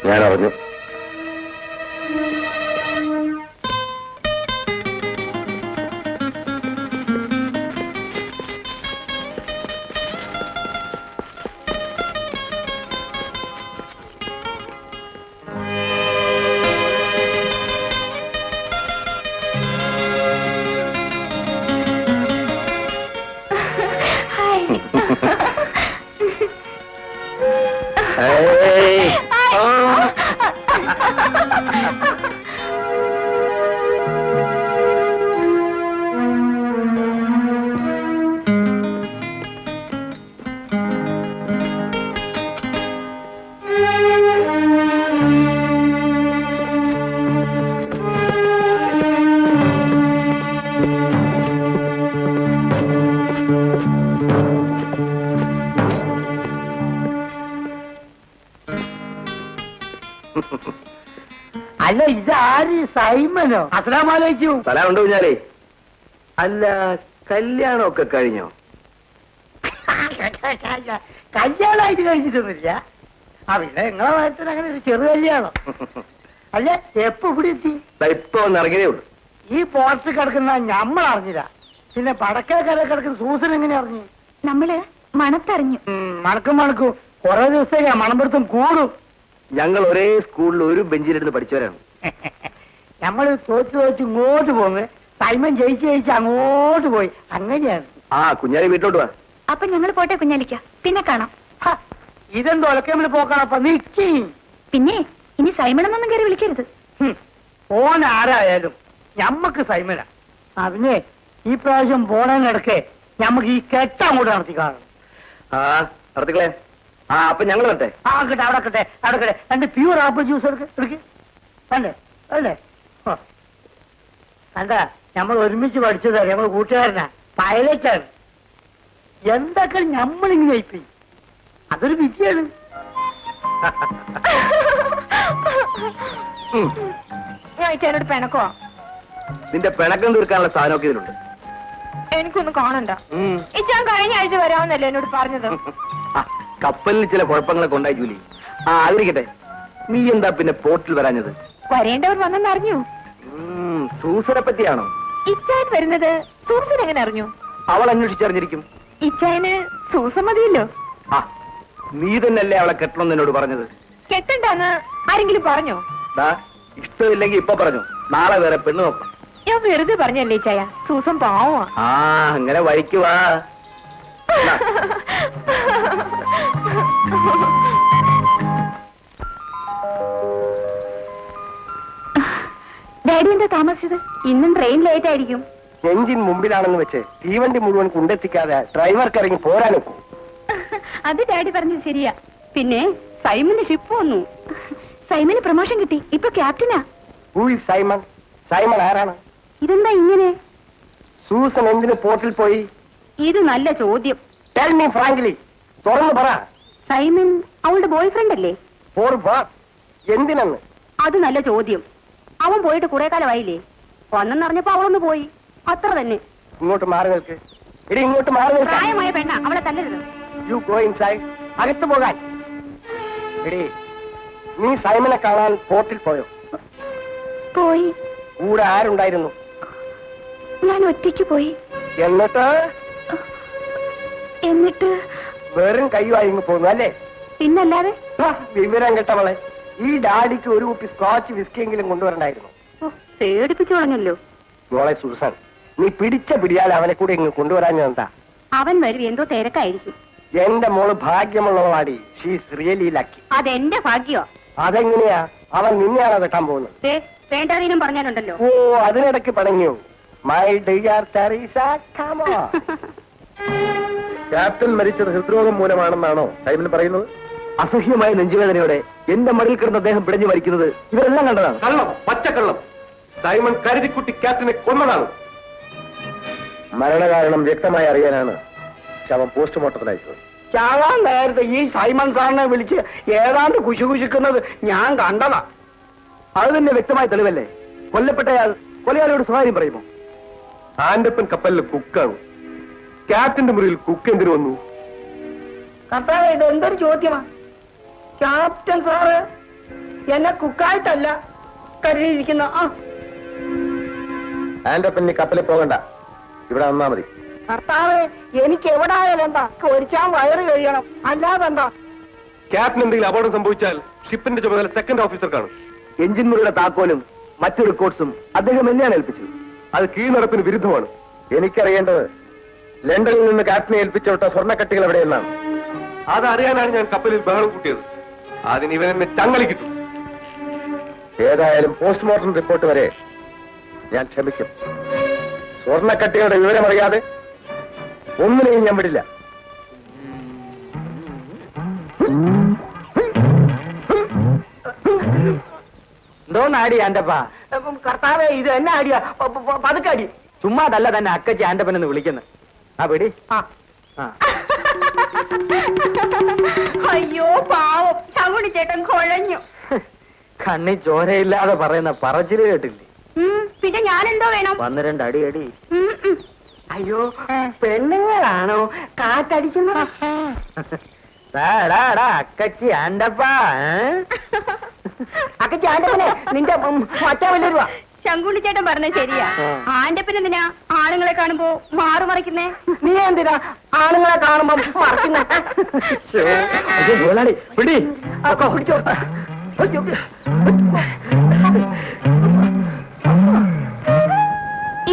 ഞാൻ അറിഞ്ഞു. അല്ല, ഇതാര്? സൈമനോ? അസ്സലാമലൈക്കും. സ്ഥലമുണ്ടോ കുഞ്ഞാലേ? അല്ല, കല്യാണമൊക്കെ കഴിഞ്ഞോ? കല്യാണമായിട്ട് കഴിച്ചിട്ടൊന്നുമില്ല. പിന്നെ നിങ്ങളെ നാട്ടിൽ അങ്ങനെ ഒരു ചെറു കല്യാണം. അല്ല, എപ്പോ ഇവിടെ എത്തി? ഇപ്പൊ ഒന്ന് ഇറങ്ങിയതേ ഉള്ളൂ. ഈ പോർട്ട് കിടക്കുന്ന നമ്മൾ അറിഞ്ഞില്ല. പിന്നെ പടക്കേക്കര കിടക്കുന്ന സൂസൻ എങ്ങനെ അറിഞ്ഞു? നമ്മള് മണത്തറിഞ്ഞു. മണക്കും കുറെ ദിവസത്തേക്കാ മണമ്പെടുത്തും കൂടും. ഞങ്ങൾ ഒരേ സ്കൂളിൽ ഒരു ബെഞ്ചിലിരുന്ന് പഠിച്ചവരാണ്. നമ്മള് തോറ്റ് ഇങ്ങോട്ട് പോന്ന്, സൈമൻ ജയിച്ച് അങ്ങോട്ട് പോയി. അങ്ങനെയാണ്. കുഞ്ഞാലി വീട്ടിലോട്ട് വാ. അപ്പൊ ഞങ്ങൾ പോട്ടെ കുഞ്ഞാലിക്ക, പിന്നെ കാണാം. ഇതെന്തോ ഒലക്കമ്മിൽ പോക്കാണപ്പ നിക്കി. പിന്നെ ഇനി സൈമണെന്നൊന്നും കയറി വിളിക്കരുത്. ഓൻ ആരായാലും ഞമ്മക്ക് സൈമന. അതിനെ ഈ പ്രാവശ്യം പോണേനിടക്ക് ഞമ്മക്ക് ഈ കെട്ട അങ്ങോട്ട് നടത്തി കാണണം. നടത്തിക്കളെ. അപ്പൊ ഞങ്ങൾ വരട്ടെ. കിട്ടെ, അവിടെ കിട്ടെ. രണ്ട് പ്യൂർ ആപ്പിൾ ജ്യൂസ് എടുക്ക്. അല്ലേ അല്ലേ? കണ്ട, നമ്മൾ ഒരുമിച്ച് പഠിച്ചതാ. ഞമ്മൾ കൂട്ടുകാരനാ, പൈലറ്റാണ്. എന്തൊക്കെ ഞമ്മളിങ്ങനെ ആയിപ്പോയി. അതൊരു വിദ്യയാണ്. ഞാൻ ഇച്ചാനോട് പിണക്കോ? നിന്റെ പിണക്കം തീർക്കാനുള്ള സാധനമൊക്കെ ഇതിലുണ്ട്. എനിക്കൊന്നും കാണണ്ട. ഇച്ചാൻ കഴിഞ്ഞ ആഴ്ച വരാമെന്നല്ലേ എന്നോട് പറഞ്ഞത്. കപ്പലിൽ ചില കുഴപ്പങ്ങളൊക്കെ ഉണ്ടായി ജൂലി. അതിരിക്കട്ടെ, നീ എന്താ പിന്നെ പോർട്ടിൽ വരാഞ്ഞത്? വരേണ്ടവർ വന്നെന്ന് അറിഞ്ഞു. സൂസനെ പറ്റിയാണോ? ഇച്ചാൻ വരുന്നത് സൂസൻ എങ്ങനെ അറിഞ്ഞു? അവൾ അന്വേഷിച്ചറിഞ്ഞിരിക്കും. ഇച്ചായന് സൂസൻ മതിയല്ലോ. നീ തന്നെയല്ലേ അവളെ കെട്ടണമെന്ന് എന്നോട് പറഞ്ഞത്? കെട്ടണ്ടെന്ന് ആരെങ്കിലും പറഞ്ഞോ? ഇഷ്ടമില്ലെങ്കിൽ ഇപ്പൊ പറഞ്ഞു, നാളെ വേറെ പെണ്ണ് നോക്കാം. ഞാൻ വെറുതെ പറഞ്ഞല്ലേ ഇച്ചായ, സൂസൻ പാവമാ. അങ്ങനെ വഴിക്ക് വാ. ഡാഡി എന്താ താമസിച്ചത്? ഇന്നും ട്രെയിൻ ലേറ്റ് ആയിരിക്കും. എഞ്ചിൻ മുമ്പിലാണെന്ന് വെച്ച് തീവണ്ടി മുഴുവൻ കൊണ്ടെത്തിക്കാതെ ഡ്രൈവർക്ക് ഇറങ്ങി പോരാനൊക്കും. അത് ഡാഡി പറഞ്ഞത് ശരിയാ. പിന്നെ സൈമന്റെ ഷിപ്പ് വന്നു. സൈമന് പ്രൊമോഷൻ കിട്ടി, ഇപ്പൊ ക്യാപ്റ്റനാ. സൈമൺ? സൈമൺ ആരാണ്? ഇതെന്താ ഇങ്ങനെ? സൂസൻ എന്തിന് പോർട്ടിൽ പോയി? ഇത് നല്ല ചോദ്യം. ടെൽ മീ ഫ്രാങ്ക്ലി, തുറന്നു പറ. സൈമൻ അവളുടെ ബോയ് ഫ്രണ്ട് അല്ലേ? For what? എന്തിനെന്ന്? അത് നല്ല ചോദ്യം. അവൻ പോയിട്ട് കുറെ കാലമായില്ലേ? വന്നെന്നറിഞ്ഞപ്പോ അവളൊന്ന് പോയി, അത്ര തന്നെ. ഇങ്ങോട്ട് മാറി നിൽക്ക്. ഇടി, ഇങ്ങോട്ട് മാറി നിൽക്ക്. പ്രായമായ പെണ്ണ, അവളെ തല്ലരുത്. You go inside. അകത്ത് പോകാൻ. എടി, നീ സൈമനെ കാണാൻ പോർട്ടിൽ പോയോ? പോയി. കൂടെ ആരുണ്ടായിരുന്നു? ഞാൻ ഒറ്റയ്ക്ക് പോയി. എന്നിട്ട് വെറും കയ്യുമായി ഇങ്ങ് പോന്നു അല്ലേ? പിന്നല്ലാതെ. വിവരം കേട്ടവളെ, ഈ ഡാഡിക്ക് ഒരു കുപ്പി സ്കോച്ച് വിസ്കിയെങ്കിലും കൊണ്ടുവരണ്ടായിരുന്നു. പേടിപ്പിച്ചു കളഞ്ഞല്ലോ. മോളെ സൂസൻ, നീ പിടിച്ച പിടിയാൽ അവനെ കൂടെ ഇങ്ങ് കൊണ്ടുവരാഞ്ഞെന്താ? അവൻ വരും, എന്തോ തിരക്കായിരിക്കും. എന്റെ മോള് ഭാഗ്യമുള്ളവളാടി. She's really lucky. അതെന്റെ ഭാഗ്യോ? അതെങ്ങനെയാ? അവൻ നിന്നെയാണോ കെട്ടാൻ പോകുന്നത്? വേണ്ടാതീനം പറഞ്ഞാലുണ്ടല്ലോ. അതിനിടയ്ക്ക് പടങ്ങിയോ? My dear Teresa, come on. Captain മരിച്ചത് ഹൃദ്രോഗം മൂലമാണെന്നാണോ സൈമൻ പറയുന്നത്? അസഹ്യമായ നെഞ്ചുവേദനയോടെ എന്റെ മടിയിൽ കിടന്ന അദ്ദേഹം പിടഞ്ഞു മരിക്കുന്നത് ഇവരെല്ലാം കണ്ടതാണ്. കള്ളം, പച്ചക്കള്ളം. സൈമൺ കരുതിക്കുട്ടി ക്യാപ്റ്റനെ കൊന്നതാണ്. മരണകാരണം വ്യക്തമായി അറിയാനാണ് ശവം പോസ്റ്റ്മോർട്ടത്തിൽ അയച്ചത്. ചാവാൻ നേരത്തെ ഈ സൈമൺ സാറിനെ വിളിച്ച് ഏതാണ്ട് കുശുകുശിക്കുന്നത് ഞാൻ കണ്ടതാ. അത് തന്നെ വ്യക്തമായ തെളിവല്ലേ? കൊല്ലപ്പെട്ടയാൾ കൊലയാളിയോട് സ്വകാര്യം പറയുമോ? ആന്റപ്പൻ കപ്പലിൽ കുക്കാണ്. ക്യാപ്റ്റന്റെ മുറിയിൽ കുക്ക് എന്തിനു വന്നു? കർത്താവേ, ഇത് എന്തൊരു ചോദ്യമാ? ക്യാപ്റ്റൻ സാറ് എന്നെ കുക്കായിട്ടല്ല കരുതിയിരിക്കുന്ന. ആൻഡപ്പൻ നീ കപ്പലിൽ പോകണ്ട, ഇവിടെ വന്നാ മതി. ഭർത്താവേ, എനിക്ക് എവിടെ ആയാലും എന്താ ഒരിച്ചാൻ വയറ് കഴിയണം, അല്ലാതെ എന്താ? ക്യാപ്റ്റൻ എന്തെങ്കിലും അപകടം സംഭവിച്ചാൽ ഷിപ്പിന്റെ ചുമതല സെക്കൻഡ് ഓഫീസർ കാണും. എഞ്ചിൻ മുറിയുടെ താക്കോലും മറ്റു റെക്കോർഡ്സും അദ്ദേഹം എന്നെയാണ് ഏൽപ്പിച്ചത്. അത് കീഴ്നടപ്പിന് വിരുദ്ധമാണ്. എനിക്കറിയേണ്ടത് ലണ്ടനിൽ നിന്ന് ക്യാപ്റ്റനെ ഏൽപ്പിച്ചോട്ട സ്വർണ്ണക്കട്ടികൾ എവിടെയെന്നാണ്. അതറിയാനാണ് ഞാൻ കപ്പലിൽ ബഹളം കൂട്ടിയത്. അതിന് ഇവൻ എന്നെ ചങ്ങലിക്കിട്ടു. ഏതായാലും പോസ്റ്റ്മോർട്ടം റിപ്പോർട്ട് വരെ ഞാൻ ക്ഷമിക്കും. സ്വർണ്ണക്കട്ടികളുടെ വിവരമറിയാതെ ഒന്നിനെയും ഞാൻ വിടില്ല. എന്തോന്നാടി ആന്റപ്പ? കർത്താവേ, ഇത് എന്നെ അടിയാ, പതുക്കടി. ചുമ്മാതല്ല തന്നെ അക്കച്ചി ആന്റപ്പനെന്ന് വിളിക്കുന്നത്. ആ പിടി. അയ്യോ പാവം, ശങ്കുണ്ണി ചേട്ടൻ കുഴഞ്ഞു. കണ്ണി ചോരയില്ലാതെ പറയുന്ന പറച്ചില് കേട്ടില്ലേ? പിന്നെ ഞാനെന്തോ വേണം? 12 അടി അടി. അയ്യോ, പെണ്ണുങ്ങളാണോ കാറ്റടിക്കുന്നത്? അക്കച്ചി ആന്റപ്പ. അക്കച്ചി ആന്റപ്പനെ നിന്റെ മറ്റേ വലിയ ശങ്കുണ്ണി ചേട്ടൻ പറഞ്ഞ ശരിയാ. ആന്റപ്പൻ എന്തിനാ ആണുങ്ങളെ കാണുമ്പോ മാറുമറിക്കുന്നേ? നീ എന്തിനാ ആണുങ്ങളെ കാണുമ്പോ മറക്കുന്നേ? പിടി.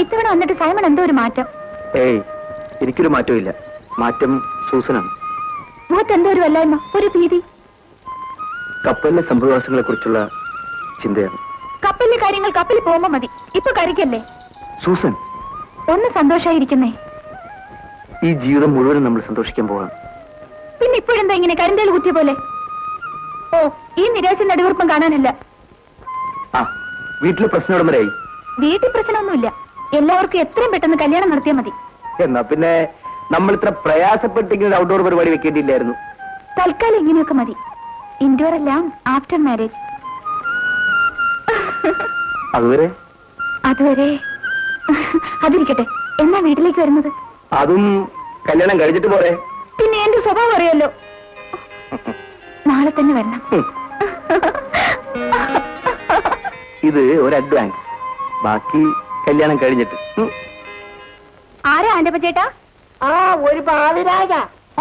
ഇത്തവണ വന്നിട്ട് സൈമൺ എന്തോ ഒരു മാറ്റം. ഏയ്, എനിക്കൊരു മാറ്റവും ഇല്ല. മാറ്റം സൂസനാണ്. മുഖത്തെന്തോ ഒരു വല്ലായ്മ, ഒരു ഭീതി. കപ്പലിലെ സംഭവവാസങ്ങളെ കുറിച്ചുള്ള ചിന്തയാണ്. കപ്പലിലെ കാര്യങ്ങൾ കപ്പലിൽ പോകുമ്പോ മതി, ഇപ്പൊ കറിക്കല്ലേ. സൂസൻ, ഒന്ന് സന്തോഷായിരിക്കുന്നേ. ഈ ജീവിതം മുഴുവനും നമ്മൾ സന്തോഷിക്കാൻ പോവാം. പിന്നെ ഇപ്പോഴെന്താ ഇങ്ങനെ കരിന്തേൽ കുത്തിയ പോലെ? ഓ, ഈ നിരാശ നടുവീർപ്പം കാണാനില്ല. ആ, വീട്ടിലെ പ്രശ്നം എവിടെ വരെയായി? വീട്ടിൽ പ്രശ്നമൊന്നുമില്ല. എല്ലാവർക്കും എത്രയും പെട്ടെന്ന് കല്യാണം നടത്തിയാൽ മതി. എന്നാ പിന്നെ നമ്മൾ ഇത്ര പ്രയാസപ്പെട്ടിങ്ങനെ ഔട്ട്ഡോർ പരിപാടി വെക്കേണ്ടിയില്ലായിരുന്നു. തൽക്കാലം ഇങ്ങനെയൊക്കെ മതി. ഇൻഡോർ എല്ലാം ആഫ്റ്റർ മാരേജ്. അതുവരെ അതിരിക്കട്ടെ. എന്നാ വീട്ടിലേക്ക് വരുന്നത്? അതും കല്യാണം കഴിച്ചിട്ട് പോരെ. പിന്നെ എന്റെ സ്വഭാവം അറിയാലോ. നാളെ തന്നെ വരണം. ഇത് ഒരു അഡ്വാൻസ്, ബാക്കി കല്യാണം കഴിഞ്ഞിട്ട്. ആരാ ആന്റപ്പ ചേട്ടാ? ഒരു ഭാവിരാജ.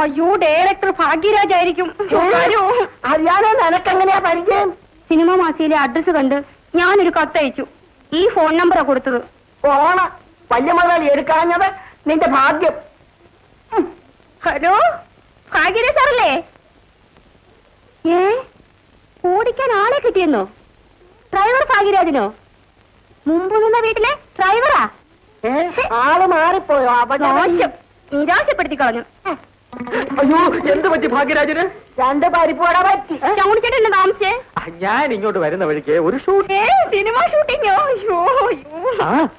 അയ്യോ, ഡയറക്ടർ ഭാഗ്യരാജായിരിക്കും. അറിയാനോ നിനക്കെങ്ങനെയാ പരിചയം? സിനിമ മാസിയിലെ അഡ്രസ് കണ്ട് ഞാനൊരു കത്തയച്ചു. ഈ ഫോൺ നമ്പറാ കൊടുത്തത്. ഫോണ് വലിയ മുതൽ എടുക്കാഞ്ഞത് നിന്റെ ഭാഗ്യം. ഹലോ, ഭാഗ്യരാജ് സാറല്ലേ? ഓടിക്കാൻ ആളെ കിട്ടിയെന്നോ? ഡ്രൈവർ ഭാഗ്യരാജിനോ? മുമ്പ് നിന്ന വീട്ടിലെ ഡ്രൈവറാ? ആള് മാറിപ്പോയോ? മോശം, നിരാശപ്പെടുത്തി കളഞ്ഞു. അയ്യോ, എന്ത് പറ്റി ഭാഗ്യരാജിന്? 2 പരിപ്പോടെ പറ്റി. ചൗണിച്ചേട്ടൻ എന്നെ താമസിച്ചേ? ഞാൻ ഇങ്ങോട്ട് വരുന്ന വഴിക്ക് ഒരു ഷൂട്ട്. സിനിമ ഷൂട്ടിങ്ങോ?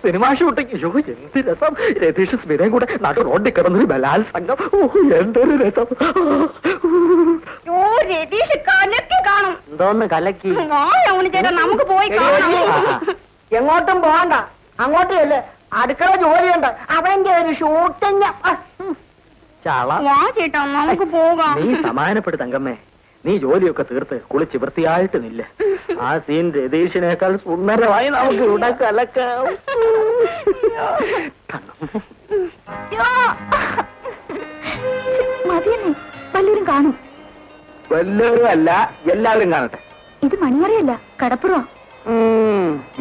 Cinema shooting. അയ്യോ, എന്ത് രസം. രതീഷ് സ്മിതയും കൂടെ നാട്ടു റോഡിൽ കിടന്നൊരു ബലാത്സംഗം. എന്തൊരു രസം. രതീഷ് കലക്കി കാണും. എന്തോന്ന് കലക്കി? ചൗണിച്ചേട്ടൻ, നമുക്ക് പോയി കാണാം. എങ്ങോട്ടും പോകണ്ട, അങ്ങോട്ടും അല്ലേ. അടുക്കള ജോലിയുണ്ട്, അവന്റെ ഒരു ഷൂട്ടിങ്. ചേട്ടാ, നമുക്ക് പോകാം. നീ സമാധാനപ്പെടു തങ്കമ്മേ. നീ ജോലിയൊക്കെ തീർത്ത് കുളിച്ച് വൃത്തിയായിട്ട് നില്ല. ആ സീൻ രതീഷിനേക്കാൾ സുന്ദരമായി നമുക്ക് ഇവിടെ കലക്കാം. മതിയെന്നെ, വല്ലവരും കാണും. വല്ലവരും അല്ല, എല്ലാവരും കാണട്ടെ. ഇത് മണിയറിയല്ല, കടപ്പുറം.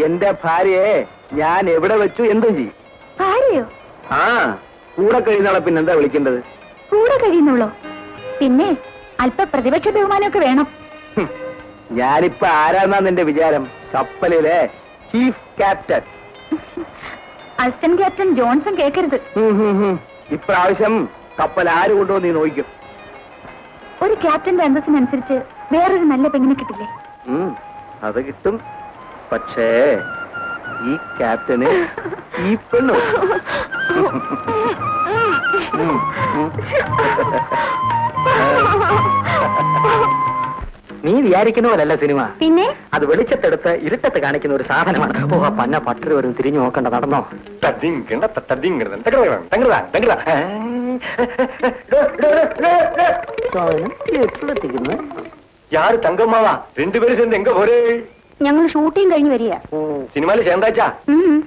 എന്റെ ഭാര്യയെ ഞാൻ എവിടെ വെച്ചു എന്തും ചെയ്യും. ഭാര്യയോ? ആ, കൂടെ കഴിയുന്നവളെ പിന്നെ എന്താ വിളിക്കേണ്ടത്? കൂടെ കഴിയുന്നുള്ളോ? പിന്നെ അല്പ പ്രതിപക്ഷ ബഹുമാനമൊക്കെ വേണം. ഞാനിപ്പോ ആരാന്നാ നിന്റെ വിചാരം? കപ്പലിലെ chief captain. Assistant captain Johnson കേൾക്കരുത്. ഇപ്രാവശ്യം കപ്പൽ ആര് കൊണ്ടോ നീ നോക്കും. ഒരു ക്യാപ്റ്റന്റെ അന്തസ്സിനനുസരിച്ച് വേറൊരു നല്ല പെണ്ണിനെ കിട്ടില്ലേ? അത് കിട്ടും. പക്ഷേ ഈ ക്യാപ്റ്റന് ഈ പെണ്ണു. നീ വിചാരിക്കുന്ന പോലല്ല സിനിമ. പിന്നെ അത് വെളിച്ചത്തെടുത്ത് ഇരുട്ടത്ത് കാണിക്കുന്ന ഒരു സാധനമാണ്. ഓ, പന്ന പട്ടര് വരും, തിരിഞ്ഞു നോക്കണ്ട, നടന്നോ. എപ്പോഴെത്തിക്കുന്നു? யாரு தங்கம்மாவா? 2 பேரும் சேர்ந்து எங்க போறே? ഞങ്ങൾ ഷൂട്ടിംഗ് കഴിഞ്ഞ് വരിക. സിനിമയിൽ ചേർന്നാച്ചാ?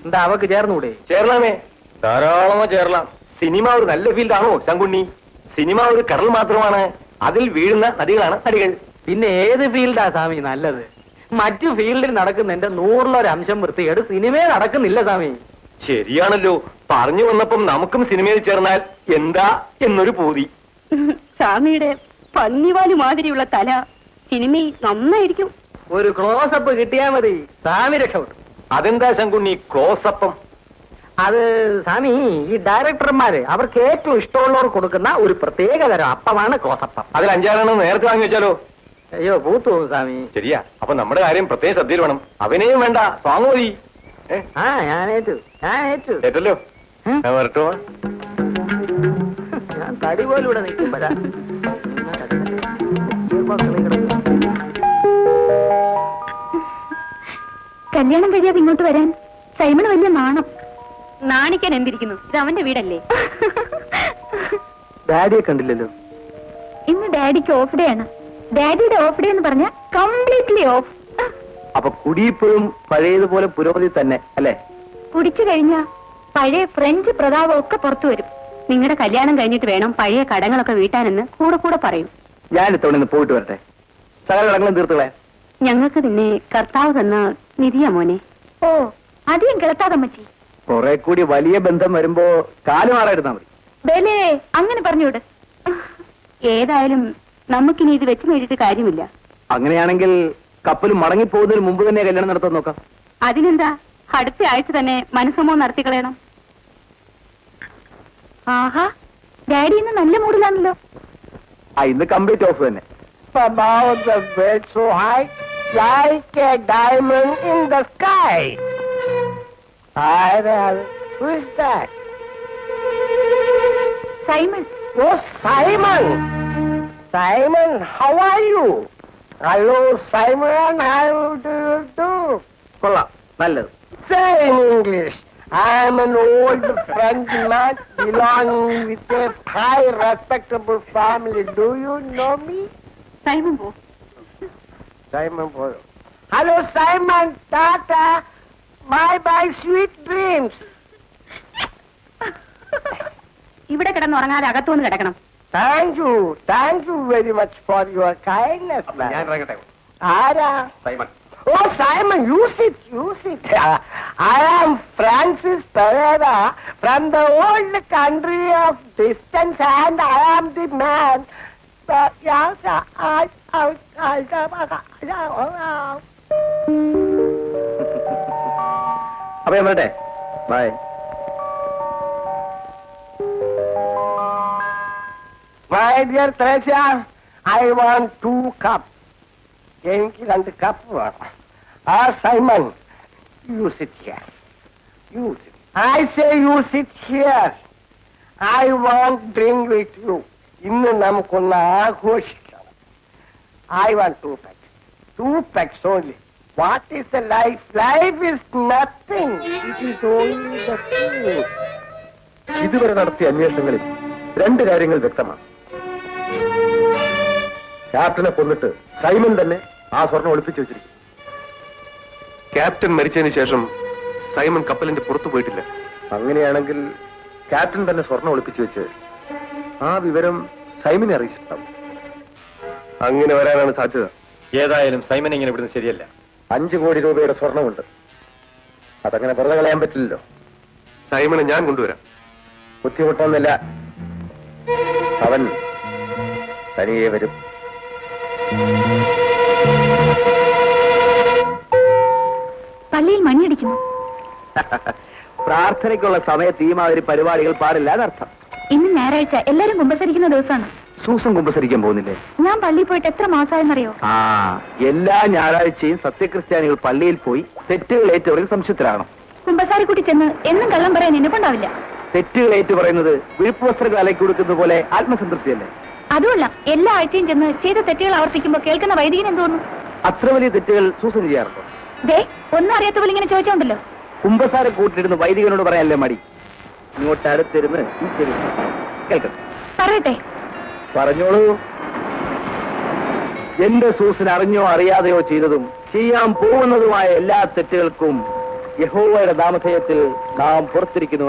എന്താ അവക്ക് ചേർന്നുകൂടെ? ചേർന്നാമേ, ധാരാളമോ ചേരലാം. സിനിമ ഒരു നല്ല ഫീൽഡാണോ ശങ്കുണ്ണി? സിനിമ ഒരു കടൽ മാത്രമാണ്, അതിൽ വീഴുന്ന നദികളാണ് നടികൾ. പിന്നെ ഏത് ഫീൽഡാ സ്വാമി നല്ലത്? മറ്റു ഫീൽഡിൽ നടക്കുന്നതിന്റെ 100 അംശം വൃത്തികേട് സിനിമയിൽ നടക്കുന്നില്ല സ്വാമി. ശരിയാണല്ലോ, പറഞ്ഞു വന്നപ്പം നമുക്കും സിനിമയിൽ ചേർന്നാൽ എന്താ എന്നൊരു പൂതി. സ്വാമിയുടെ പന്നിവാലി മാതിരിയുള്ള തല സിനിമയിൽ നന്നായിരിക്കും. ഒരു ക്ലോസപ്പ് കിട്ടിയാ മതി, സ്വാമി രക്ഷപ്പെട്ടു. അതെന്താ ശങ്കുണ്ണി ക്ലോസപ്പം? അത് സ്വാമി, ഈ ഡയറക്ടർമാര് അവർക്ക് ഏറ്റവും ഇഷ്ടമുള്ളവർ കൊടുക്കുന്ന ഒരു പ്രത്യേക തരം അപ്പമാണ് ക്ലോസപ്പം. അതിൽ 5 നേരത്തെ വാങ്ങി വെച്ചാലോ? അയ്യോ പൂത്തു സ്വാമി. ശരിയാ, അപ്പൊ നമ്മുടെ കാര്യം പ്രത്യേക ശ്രദ്ധയിൽ വേണം. അവനെയും വേണ്ട, സ്വാങ് മതി. ആ ഞാനേറ്റു. ഏറ്റല്ലോ, ഞാൻ വരട്ടോ. ഞാൻ തടി പോലും ഇവിടെ നിൽക്കുമ്പോഴാ കല്യാണം കഴിയാതെ ഇങ്ങോട്ട് വരാൻ സൈമണ് വലിയ നാണം. നാണിക്കാൻ എന്തിരിക്കുന്നു, ഇത് അവന്റെ വീടല്ലേ. ഡാഡിയെ കണ്ടില്ലല്ലോ. ഇന്ന് ഡാഡിക്ക് ഓഫ് ഡേ ആണ്. ഡാഡിയുടെ ഓഫ് ഡേ എന്ന് പറഞ്ഞ കംപ്ലീറ്റ്ലി ഓഫ്. അപ്പൊ കുടിയിപ്പോഴും പഴയതുപോലെ പുരോഗതി തന്നെ അല്ലേ? കുടിച്ചു കഴിഞ്ഞ പഴയ ഫ്രഞ്ച് പ്രതാപം ഒക്കെ പുറത്തു വരും. നിങ്ങളുടെ കല്യാണം കഴിഞ്ഞിട്ട് വേണം പഴയ കടങ്ങളൊക്കെ വീട്ടാനെന്ന് കൂടെ കൂടെ പറയും. ഞാൻ ഇത്തവണ പോയിട്ട് വരട്ടെ, സകല കടങ്ങളും തീർത്തുകളെ. ഞങ്ങൾക്ക് പിന്നെ കർത്താവ് തന്ന നിധിയാ മോനെ. ഓ, അധികം കിളത്താതമ്മച്ചി. കുറെ കൂടി വലിയ ബന്ധം വരുമ്പോ കാലുമാറായിരുന്നാ മതി. ബലേ, അങ്ങനെ പറഞ്ഞൂട്. ഏതായാലും നമുക്കിനി ഇത് വെച്ച് നേടിയിട്ട് കാര്യമില്ല. അങ്ങനെയാണെങ്കിൽ കപ്പൽ മടങ്ങിപ്പോകുന്നതിന് മുമ്പ് തന്നെ കല്യാണം നടത്താൻ നോക്കാം. അതിനെന്താ, അടുത്ത ആഴ്ച തന്നെ മനസ്സമോ നടത്തിക്കളയണം. ആഹാ, ഡാഡി ഇന്ന് നല്ല മൂഡിലാണല്ലോ. ഇന്ന് കംപ്ലീറ്റ് ഓഫ് തന്നെ. Above the bed so high, like a diamond in the sky. Who is that? Simon. Oh, Simon! Simon, how are you? Hello, Simon, how do you do? കൊള്ളാം, നല്ലത്. Say in English. I am an old French man belonging with a high respectable family. Do you know me? Simon പോ. Simon Paul. Hello, Simon. Tata. Bye, sweet dreams. ഇവിടെ കിടന്നുറങ്ങാതെ അകത്തുനിന്ന് കിടക്കണം. Thank you very much for your kindness, man. ഞാൻ ഇറങ്ങട്ടെ. Ara. Simon. Oh, Simon, you sit. I am Francis Pereira from the old country of distance, and I am the man. അപ്പൊ ഞാൻ വരട്ടെ. By. My dear Teresa, I want 2 cups. എനിക്ക് 2 cup വേണം. Simon, you sit here. I say you sit here. I want drink with you. ഇന്ന് നമുക്കൊന്ന് ആഘോഷിക്കാം. I want 2 packs. 2 packs only. What is the life? Life is nothing. It is only the food. ഇതുവരെ നടത്തിയ അന്വേഷണങ്ങളിൽ 2 കാര്യങ്ങൾ വ്യക്തമാണ്. ക്യാപ്റ്റനെ കൊന്നിട്ട് Simon തന്നെ ആ സ്വർണം ഒളിപ്പിച്ചു വെച്ചിരിക്കും. ക്യാപ്റ്റൻ മരിച്ചതിന് ശേഷം സൈമൺ കപ്പലിന്റെ പുറത്തു പോയിട്ടില്ല. അങ്ങനെയാണെങ്കിൽ ക്യാപ്റ്റൻ തന്നെ സ്വർണം ഒളിപ്പിച്ചു വെച്ച് ആ വിവരം സൈമനെ അറിയിച്ചിട്ടുണ്ടാവും. അങ്ങനെ വരാനാണ് സാധ്യത. ഏതായാലും സൈമൻ ഇങ്ങനെ ഇവിടുന്ന് ശരിയല്ല. 5 കോടി രൂപയുടെ സ്വർണമുണ്ട്, അതങ്ങനെ വെറുതെ കളയാൻ പറ്റില്ലല്ലോ. സൈമനെ ഞാൻ കൊണ്ടുവരാം. ബുദ്ധിമുട്ടൊന്നുമില്ല, അവൻ തനിയെ വരും. പള്ളിയിൽ മണിയടിക്കുന്നു. പ്രാർത്ഥനയ്ക്കുള്ള സമയത്ത് ഈ മാതിരി പരിപാടികൾ പാടില്ല എന്നർത്ഥം. ഇന്ന് ഞായറാഴ്ച, എല്ലാരും കുമ്പസരിക്കുന്ന ദിവസമാണ്. സൂസൻ കുമ്പസരിക്കാൻ പോകുന്നില്ലേ? ഞാൻ പള്ളിയിൽ പോയിട്ട് എത്ര മാസമായെന്നറിയോ? എല്ലാ ഞായറാഴ്ചയും സത്യക്രിസ്ത്യാനികൾ പള്ളിയിൽ പോയി തെറ്റുകൾ ഏറ്റുപറയും സംശുദ്ധരാകണം. കുമ്പസാരിക്കുട്ടി ചെന്ന് എന്നും കള്ളം പറയാൻ എന്നെക്കൊണ്ടാവില്ല. തെറ്റുകൾ ഏറ്റുപറയുന്നത് വിഴുപ്പ് വസ്ത്രങ്ങൾ അലക്കി കൊടുക്കുന്ന പോലെ ആത്മസംതൃപ്തിയല്ലേ? അതുമല്ല, എല്ലാ ആഴ്ചയും ചെന്ന് ചെയ്ത തെറ്റുകൾ ആവർത്തിക്കുമ്പോ കേൾക്കുന്ന വൈദികൻ തോന്നുന്നു. അത്ര വലിയ തെറ്റുകൾ സൂസൻ ചെയ്യാറുണ്ടോ? ദേ, ഒന്നും അറിയാത്ത പോലെ ഇങ്ങനെ ചോദിച്ചോണ്ടല്ലോ. കുമ്പസാരം കൂട്ടിരുന്ന് വൈദികനോട് പറയാനല്ലേ മടി? ഇങ്ങോട്ട് അടുത്തിരുന്ന് കേൾക്കട്ടെ. പറയട്ടെ. പറഞ്ഞോളൂ. എന്റെ സൂസിന് അറിഞ്ഞോ അറിയാതെയോ ചെയ്തതും ചെയ്യാൻ പോകുന്നതുമായ എല്ലാ തെറ്റുകൾക്കും യഹോവയുടെ നാമധേയത്തിൽ നാം പുറത്തിരിക്കുന്നു.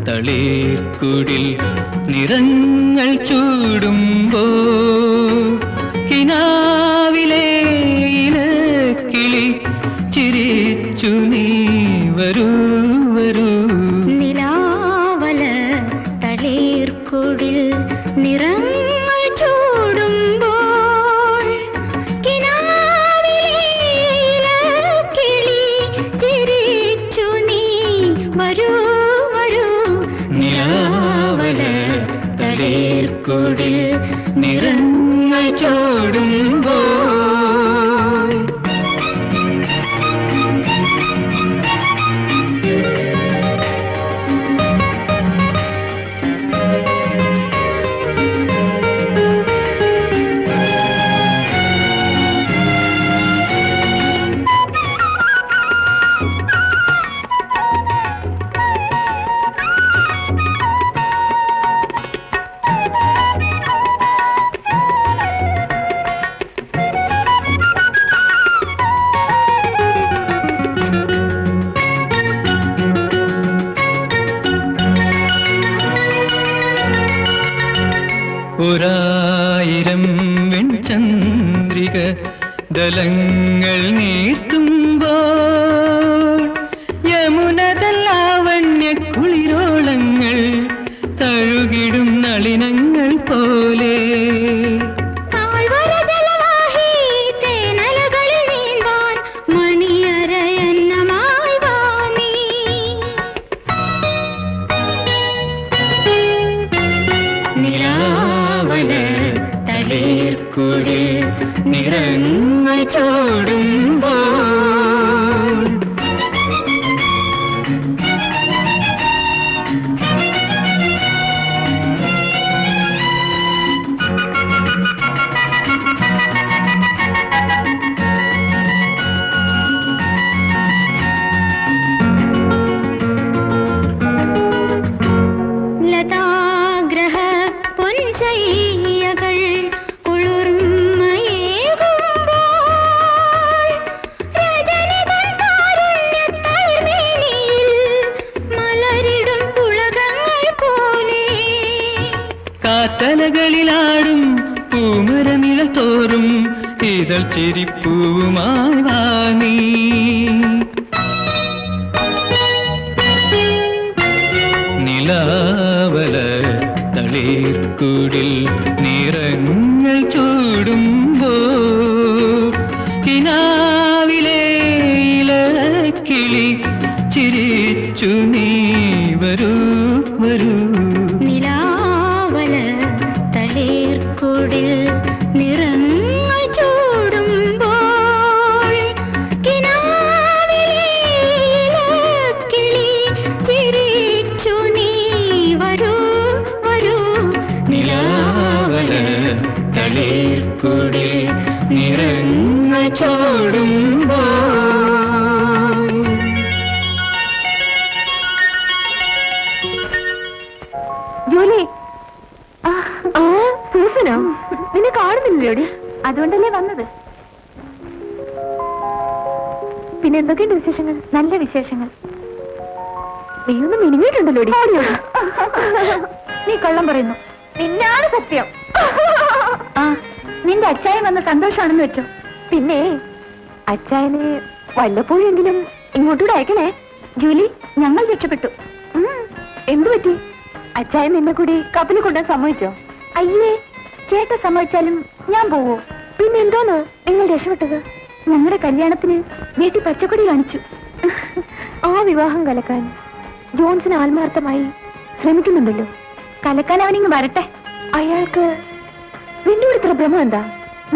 തളിർക്കുടിൽ നിറങ്ങൾ ചൂടുമ്പോ കിനാവിലെ ഇലക്കിളി ചിരിച്ചു നീ വരൂ വരൂ. നിലാവല തളിർക്കുടിൽ നിറങ്ങൾ ചൂടുമ്പോൾ കിനാവിലെ ഇലക്കിളി ചിരിച്ചു നീ വരൂ. നിലാവല തളിർക്കുടിൽ നിറങ്ങൾ ചൂടുമ്പോ ഒരായിരം വെൺചന്ദ്രിക ദലങ്ങൾ നീർത്തുമ്പോൾ യമുനതല്ലാവണ്യ കുളിരോളങ്ങൾ തഴുകിടും നളിനങ്ങൾ പോലെ തളിർക്കുടിൽ നിറങ്ങൾ ചൂടുമ്പോൾ ലതാഗ്രഹ പൊൻശയ്യകൾ കാത്തലകളിലാടും പൂമരനിഴൽ തോറും ഇതൾ ചിരിപ്പൂവുമായി വാങ്ങി നിലാവല തളിർക്കുടിൽ നിറങ്ങൾ ചൂടുമ്പോ കിനാവിലെ ഇലക്കിളി ചിരിച്ചു നീ വരൂ വരൂ. തളിർക്കുടിൽ നിറങ്ങൾ ചൂടുമ്പോൾ കിനാവിലെ ഇലക്കിളി ചിരിച്ചു നീ വരൂ വരൂ. നിലാവല തളിർക്കുടിൽ നിറങ്ങൾ ചൂടുമ്പോൾ ജോലി സൂസനോ നിന്നെ കാണുന്നില്ലോടി? അതുകൊണ്ടല്ലേ വന്നത്. പിന്നെ എന്തൊക്കെയുണ്ട് വിശേഷങ്ങൾ? നല്ല വിശേഷങ്ങൾ. നീയൊന്നും മിനിങ്ങിയിട്ടുണ്ടല്ലോടി. നീ കള്ളം പറയുന്നു. നിന്നാണ് സത്യം. ആ നിന്റെ അച്ചായൻ വന്ന സന്തോഷമാണെന്ന് വെച്ചോ. പിന്നെ അച്ചായന് വല്ലപ്പോഴെങ്കിലും ഇങ്ങോട്ടൂടെ അയക്കണേ. ജൂലി, ഞങ്ങൾ രക്ഷപ്പെട്ടു. എന്തു പറ്റി? അച്ചായൻ നിന്നെ കൂടി കപ്പലിൽ കൊണ്ടുപോകാൻ സമ്മതിച്ചോ? അയ്യേ, ചേട്ടൻ സമ്മതിച്ചാലും ഞാൻ പോവോ? പിന്നെ എന്തോന്ന് നിങ്ങൾ രക്ഷപ്പെട്ടത്? ഞങ്ങളുടെ കല്യാണത്തിന് വീട്ടിൽ പച്ചക്കൊടി കാണിച്ചു. ആ വിവാഹം കലക്കാൻ ജോൺസൺ ആത്മാർത്ഥമായി ശ്രമിക്കുന്നുണ്ടല്ലോ. കലക്കാൻ അവനിങ്ങ് വരട്ടെ. അയാൾക്ക് നിന്നോട് ഇത്ര ഭ്രമം എന്താ?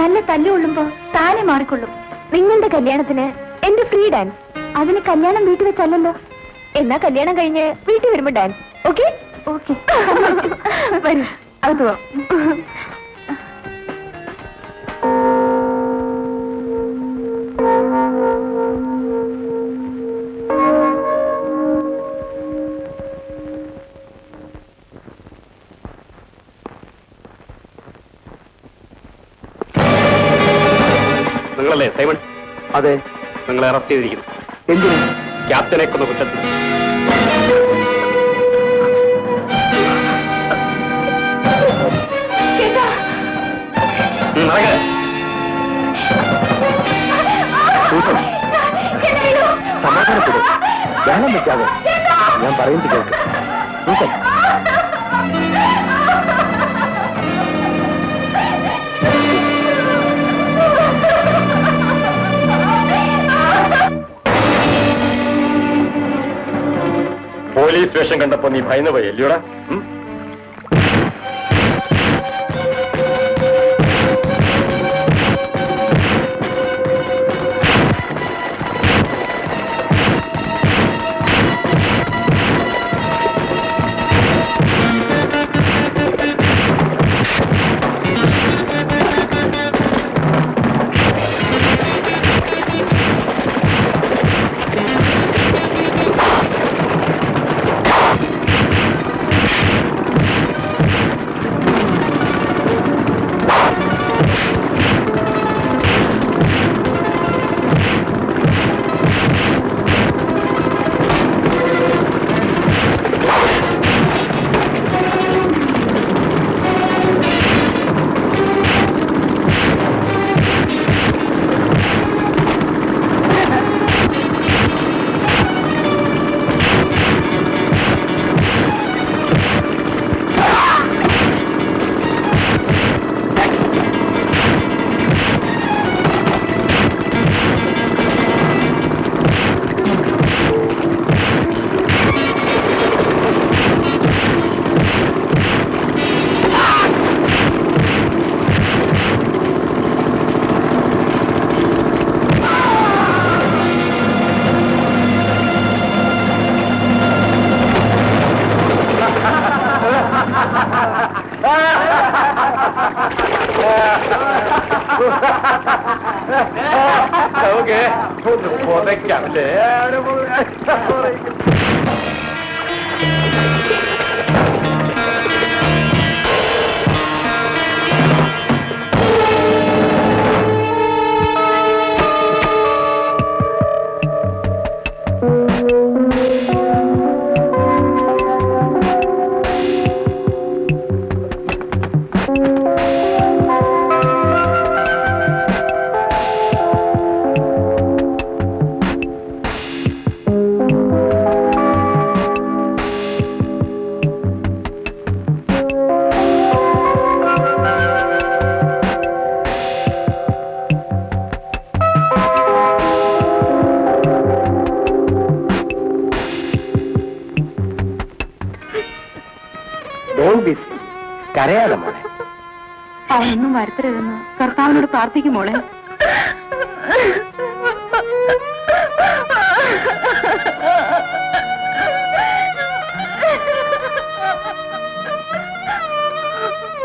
നല്ല തല്ലുകൊള്ളുമ്പോ താനെ മാറിക്കൊള്ളും. നിങ്ങളുടെ കല്യാണത്തിന് എന്റെ ഫ്രീ ഡാൻസ്. അതിന് കല്യാണം വീട്ടിൽ വെച്ചല്ലോ. എന്നാ കല്യാണം കഴിഞ്ഞ് വീട്ടിൽ വരുമ്പോ ഡാൻസ്. ഓക്കെ ഓക്കെ വരും. അത് പോവാം. നിങ്ങളല്ലേ സൈമൺ? അതെ. നിങ്ങളെ അറസ്റ്റ് ചെയ്തിരിക്കുന്നു. എന്തിനും? ക്യാപ്റ്റനെ കൊന്ന കുറ്റത്തിന്. സമാധാനപ്പെടും. ധ്യാനം വെക്കാതെ ഞാൻ പറയുന്നത് കേൾക്ക്. പോലീസ് വേഷം കണ്ടപ്പോ നീ ഭയന്നു പോയി അല്ലയോടാ? കരയാതെ മോളെ. അവനൊന്നും വരുത്തരുതെന്ന് കർത്താവിനോട് പ്രാർത്ഥിക്കും മോളെ.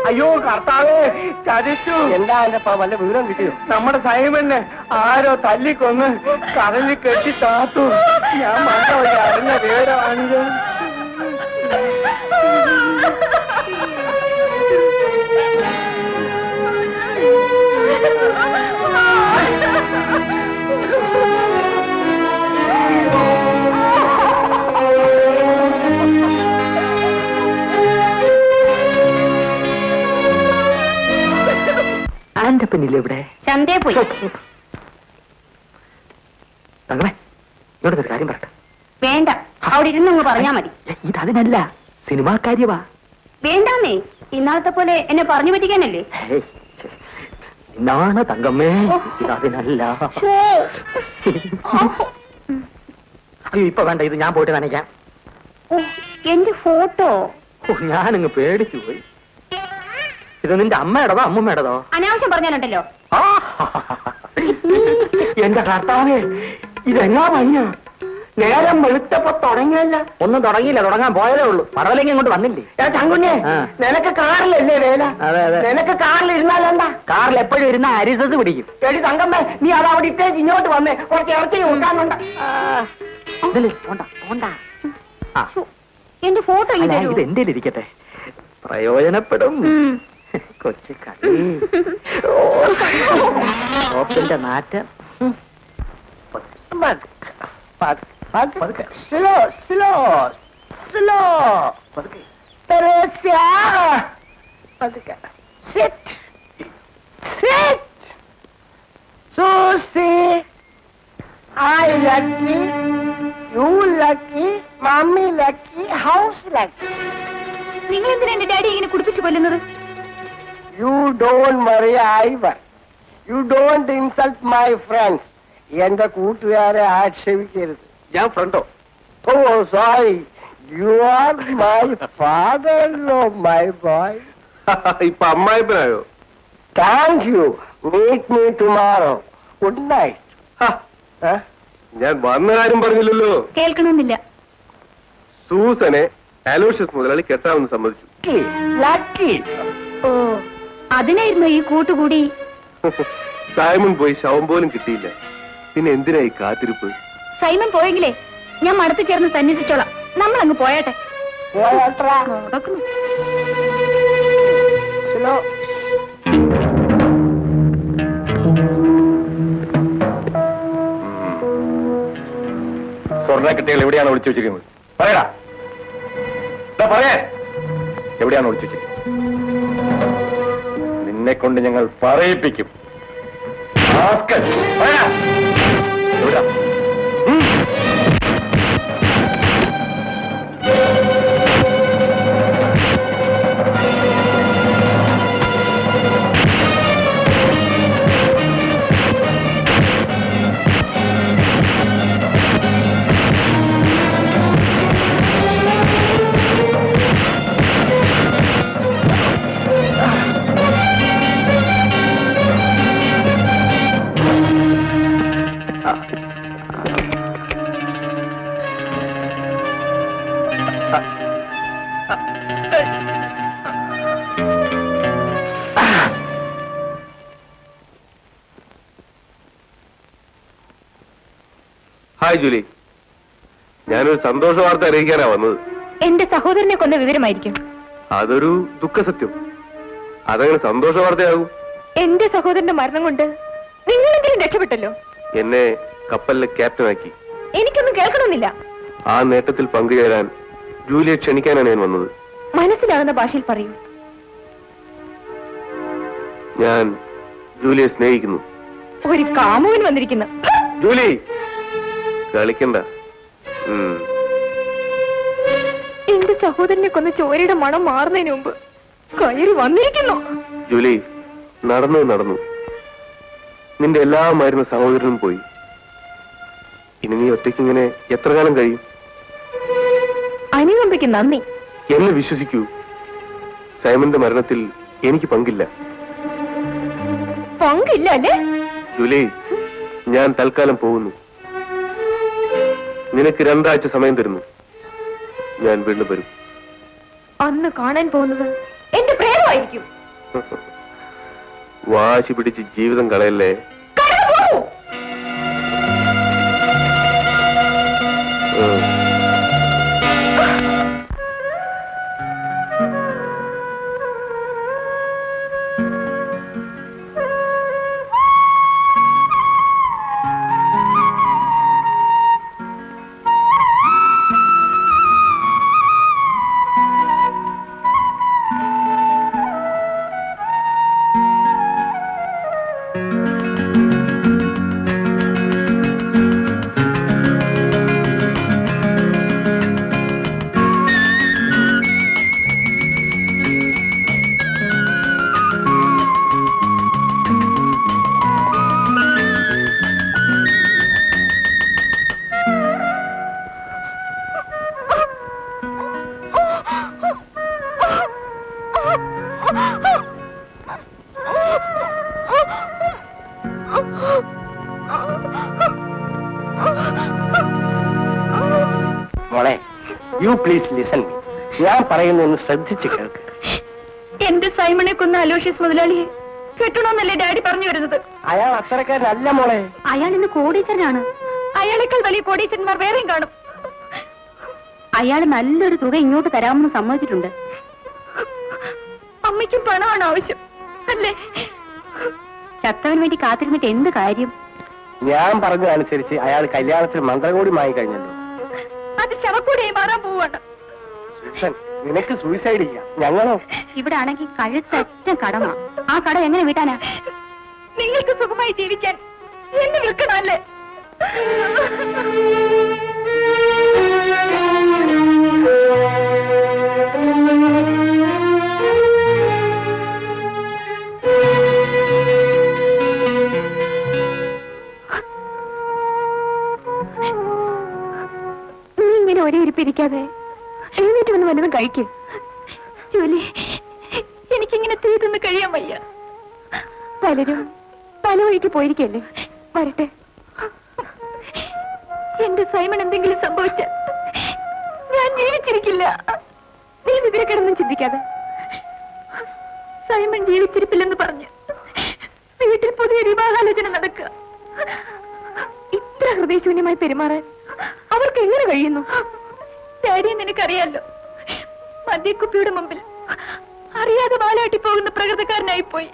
അയ്യോ കർത്താവേ, ചതിച്ചു. എന്താ എന്റെ വല്ല വിവരം കിട്ടിയോ? നമ്മുടെ സൈമനെ ആരോ തല്ലിക്കൊന്ന് കടലിൽ കെട്ടി താത്തു. ഞാൻ മാത്രമല്ല അറിഞ്ഞ വിവരമാണിത്. ആന്റെ പിന്നിൽ എവിടെ? ചന്തയെ പോയി. തങ്ങളെ ഇവിടുത്തെ കാര്യം പറട്ടെ. വേണ്ട, അവിടെ ഇരുന്നങ്ങ് പറഞ്ഞാ മതി. ഇതതിനല്ല, സിനിമാ കാര്യവാ. വേണ്ടാന്നേ, ഇന്നാളത്തെ പോലെ എന്നെ പറഞ്ഞു പറ്റിക്കാനല്ലേ? ഇന്നാണ് തങ്കമ്മേ, ഇതതിനല്ല. അയ്യോ ഇപ്പൊ വേണ്ട, ഇത് ഞാൻ പോയിട്ട് നനയ്ക്കാം. എന്റെ ഫോട്ടോ ഞാനിങ്ങ് പേടിച്ചു പോയി. ഇത് നിന്റെ അമ്മയുടേതോ അമ്മൂമ്മയുടേതോ? അനാവശ്യം പറഞ്ഞാലുണ്ടല്ലോ. എന്റെ കർത്താവേ, ഇതെന്നാ പണിയ? നേരം വെളുത്തപ്പോ തുടങ്ങിയല്ല. ഒന്നും തുടങ്ങിയില്ല, തുടങ്ങാൻ പോയതേ ഉള്ളൂ. പറവലെങ്കിൽ ഇങ്ങോട്ട് വന്നില്ലേ? ചങ്കുഞ്ഞെ, നിനക്ക് കാറിലല്ലേ വേല? അതെ അതെ. നിനക്ക് കാറിൽ ഇരുന്നാലെന്താ? കാറിൽ എപ്പോഴും ഇരുന്ന അരിസത്ത് പിടിക്കും. എടി തങ്കമ്മേ, നീ അത് അവിടെ ഇട്ടേക്ക് ഇങ്ങോട്ട് വന്നേ. കുറച്ച് ഇറച്ചി കൊടുക്കാനുണ്ട്. എന്റെ ഫോട്ടോ ഇത് എന്റെ ഇരിക്കട്ടെ, പ്രയോജനപ്പെടും. കൊച്ചു കളി. ഓപ്പിന്റെ നാറ്റം. Slow slow slow. Teresa, sit, sit. Susie, I lucky, you lucky, mommy lucky, house lucky. നിങ്ങൾ എന്തിനാ എന്റെ ഡാഡി ഇങ്ങനെ കുടിപ്പിച്ചു കൊല്ലുന്നത്? You don't worry, Ivan. You don't insult my friends. എന്റെ കൂട്ടുകാരെ ആക്ഷേപിക്കരുത്. ഞാൻ ഫ്രണ്ടോ? Oh, sorry. You are my father-in-law, my boy. ഇപ്പൊ അമ്മായിപ്പനായോ? Thank you. Meet me tomorrow. Good night. ഞാൻ വന്ന കാര്യം പറഞ്ഞില്ലല്ലോ. കേൾക്കണമെന്നില്ല. സൂസനെ അലോഷ്യസ് മുതലാളി കെട്ടാമെന്ന് സമ്മതിച്ചു. Lucky. ഓ, അതിനായിരുന്നു ഈ കൂട്ടുകൂടി. സൈമൺ പോയി ശവം പോലും കിട്ടിയില്ല. പിന്നെ എന്തിനാ ഈ കാത്തിരിപ്പ്? സൈമൺ പോയെങ്കിലേ ഞാൻ മടത്ത് ചേർന്ന് സന്നിധിച്ചോളാം. നമ്മൾ അങ്ങ് പോയാട്ടെ. നടക്കുന്നു. Slow. സ്വർണ്ണക്കെട്ടികൾ എവിടെയാണ് ഒളിച്ചു വെച്ചിരിക്കുന്നത്? പറയടാ, പറയാ, എവിടെയാണ് ഒളിച്ചു വെച്ചിരിക്കുന്നത്? നിന്നെ കൊണ്ട് ഞങ്ങൾ പറയിപ്പിക്കും. എവിടാ? ഹായ് ജൂലി, ഞാനൊരു സന്തോഷ വാർത്ത അറിയിക്കാനാ വന്നത്. എന്റെ സഹോദരനെ കൊന്ന വിവരമായിരിക്കും. അതൊരു ദുഃഖസത്യം. അതങ്ങനെ സന്തോഷ വാർത്തയാകും? എന്റെ സഹോദരന്റെ മരണം കൊണ്ട് നിങ്ങളെങ്കിലും രക്ഷപ്പെട്ടല്ലോ. എന്നെ കപ്പലിലെ ക്യാപ്റ്റനാക്കി. എനിക്കൊന്നും കേൾക്കണമെന്നില്ല. ആ നേട്ടത്തിൽ പങ്കുചേരാൻ ജൂലിയെ ക്ഷണിക്കാനാണ് ഞാൻ വന്നത്. മനസ്സിലാകുന്ന ഭാഷയിൽ പറയൂ. ഞാൻ ജൂലിയെ സ്നേഹിക്കുന്നു. ഒരു കാമുകൻ വന്നിരിക്കുന്നു. ജൂലി, കളിക്കണ്ട. എന്റെ സഹോദരനെ കൊന്ന ചോരയുടെ മണം മാറുന്നതിന് മുമ്പ് കയറി വന്നിരിക്കുന്നു. ജൂലി, നടന്നു. നിന്റെ എല്ലാമായിരുന്ന സഹോദരനും പോയി. ഇനി നീ ഒറ്റയ്ക്കിങ്ങനെ എത്ര കാലം കഴിയും? അനുകമ്പയ്ക്ക് നന്ദി. എന്നെ വിശ്വസിക്കൂ, സൈമന്റെ മരണത്തിൽ എനിക്ക് പങ്കില്ല. പങ്കില്ല അല്ലേ? ജൂലി, ഞാൻ തൽക്കാലം പോകുന്നു. നിനക്ക് 2 ആഴ്ച സമയം തരുന്നു. ഞാൻ വീണ്ടും വരും. അന്ന് കാണാൻ പോകുന്നത് എന്റെ പ്രേതമായിരിക്കും. വാശി പിടിച്ച് ജീവിതം കളയല്ലേ. You please listen me. ഞാൻ പറയുന്നൊന്ന് ശ്രദ്ധിച്ച് കേൾക്ക്. എന്റെ സൈമണെ കൊന്ന അലോഷ്യസ് മുതലാളിയെ കെട്ടണമെന്നല്ലേ ഡാഡി പറഞ്ഞു വരുന്നത്? അയാൾ അത്തരക്കാരനല്ല മോളെ. അയാൾ ഇന്ന് കോടീശ്വരനാണ്. അയാളെക്കാൾ വലിയ കോടീശ്വരന്മാർ വേറെയും കാണും. അയാൾ നല്ലൊരു തുക ഇങ്ങോട്ട് തരാമെന്ന് സമ്മതിച്ചിട്ടുണ്ട്. അമ്മയ്ക്കും പണമാണ് ആവശ്യം അല്ലേ? ചത്തവന് വേണ്ടി കാത്തിരുന്നിട്ട് എന്ത് കാര്യം? ഞാൻ പറഞ്ഞതനുസരിച്ച് അയാൾ കല്യാണത്തിന് മന്ത്രകോടി വാങ്ങി കഴിഞ്ഞല്ലോ. അത് ശവക്കൂടിയായി മാറാൻ പോവാണ്. നിനക്ക് സൂയിസൈഡ് ചെയ്യാം, ഞങ്ങളോ? ഇവിടെ ആണെങ്കിൽ കഴുത്തറ്റ കടമാ. ആ കട എങ്ങനെ വീട്ടാനാ? നിങ്ങൾക്ക് സുഖമായി ജീവിക്കാൻ എന്നെ വിൽക്കണമല്ലേ? നീ ഇങ്ങനെ ഒരേ ഇരിപ്പിരിക്കാതെ എഴുന്നേറ്റ് വന്ന് വല്ലതും കഴിക്കും. ജോലി എനിക്കിങ്ങനെ തീർന്ന് കഴിയാൻ വയ്യ. പലരും പല വഴിക്ക് പോയിരിക്കല്ലേ. വരട്ടെ. എന്റെ സൈമൺ എന്തെങ്കിലും സംഭവിച്ച ഞാൻ ജീവിച്ചിരിക്കില്ല. നീ വിവരക്കിടന്നും ചിന്തിക്കാതെ. സൈമൺ ജീവിച്ചിരിപ്പില്ലെന്ന് പറഞ്ഞ് വീട്ടിൽ പുതിയ വിവാഹാലോചന നടക്കുക. ഇത്ര ഹൃദയശൂന്യമായി പെരുമാറാൻ അവർക്ക് എങ്ങനെ കഴിയുന്നു? ഡാഡിയെ നിനക്കറിയാലോ, മദ്യക്കുപ്പിയുടെ മുമ്പിൽ അറിയാതെ വാലാട്ടി പോകുന്ന പ്രകൃതക്കാരനായി പോയി.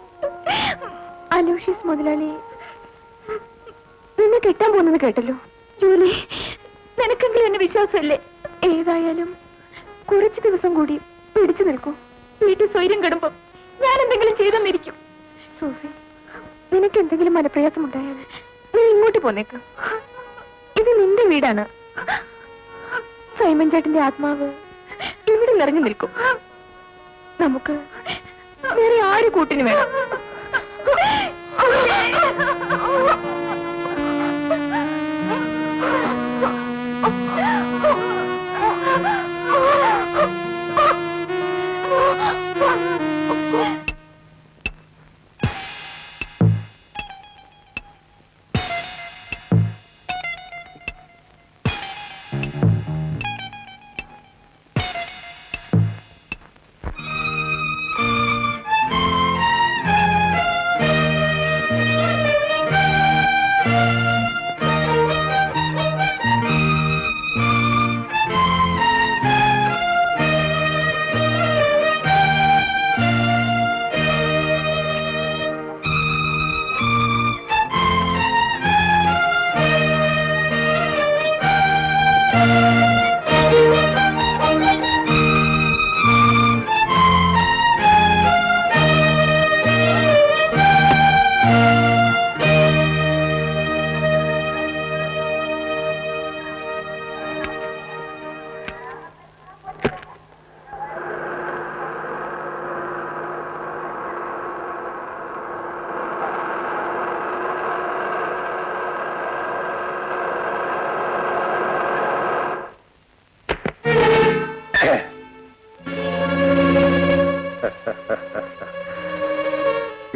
അലോഷ്യസ് മുതലാളി നിന്നെ കെട്ടാൻ പോകുന്നത് കേട്ടല്ലോ. ജൂലി, നിനക്കെങ്കിലും എന്നെ വിശ്വാസമല്ലേ? ഏതായാലും കുറച്ചു ദിവസം കൂടി പിടിച്ചു നിൽക്കൂ. വീട്ടിൽ സ്വൈര്യം കെടുമ്പോ ഞാൻ എന്തെങ്കിലും ചെയ്തെന്നിരിക്കും. സൂസി, നിനക്ക് എന്തെങ്കിലും മനപ്രയാസം ഉണ്ടായാൽ നീ ഇങ്ങോട്ട് പോന്നേക്ക്. ഇത് നിന്റെ വീടാണ്. സൈമൺ ചേട്ടന്റെ ആത്മാവ് ഇവിടെ നിറഞ്ഞു നിൽക്കും. നമുക്ക് വേറെ ആര് കൂട്ടിന് വേണം?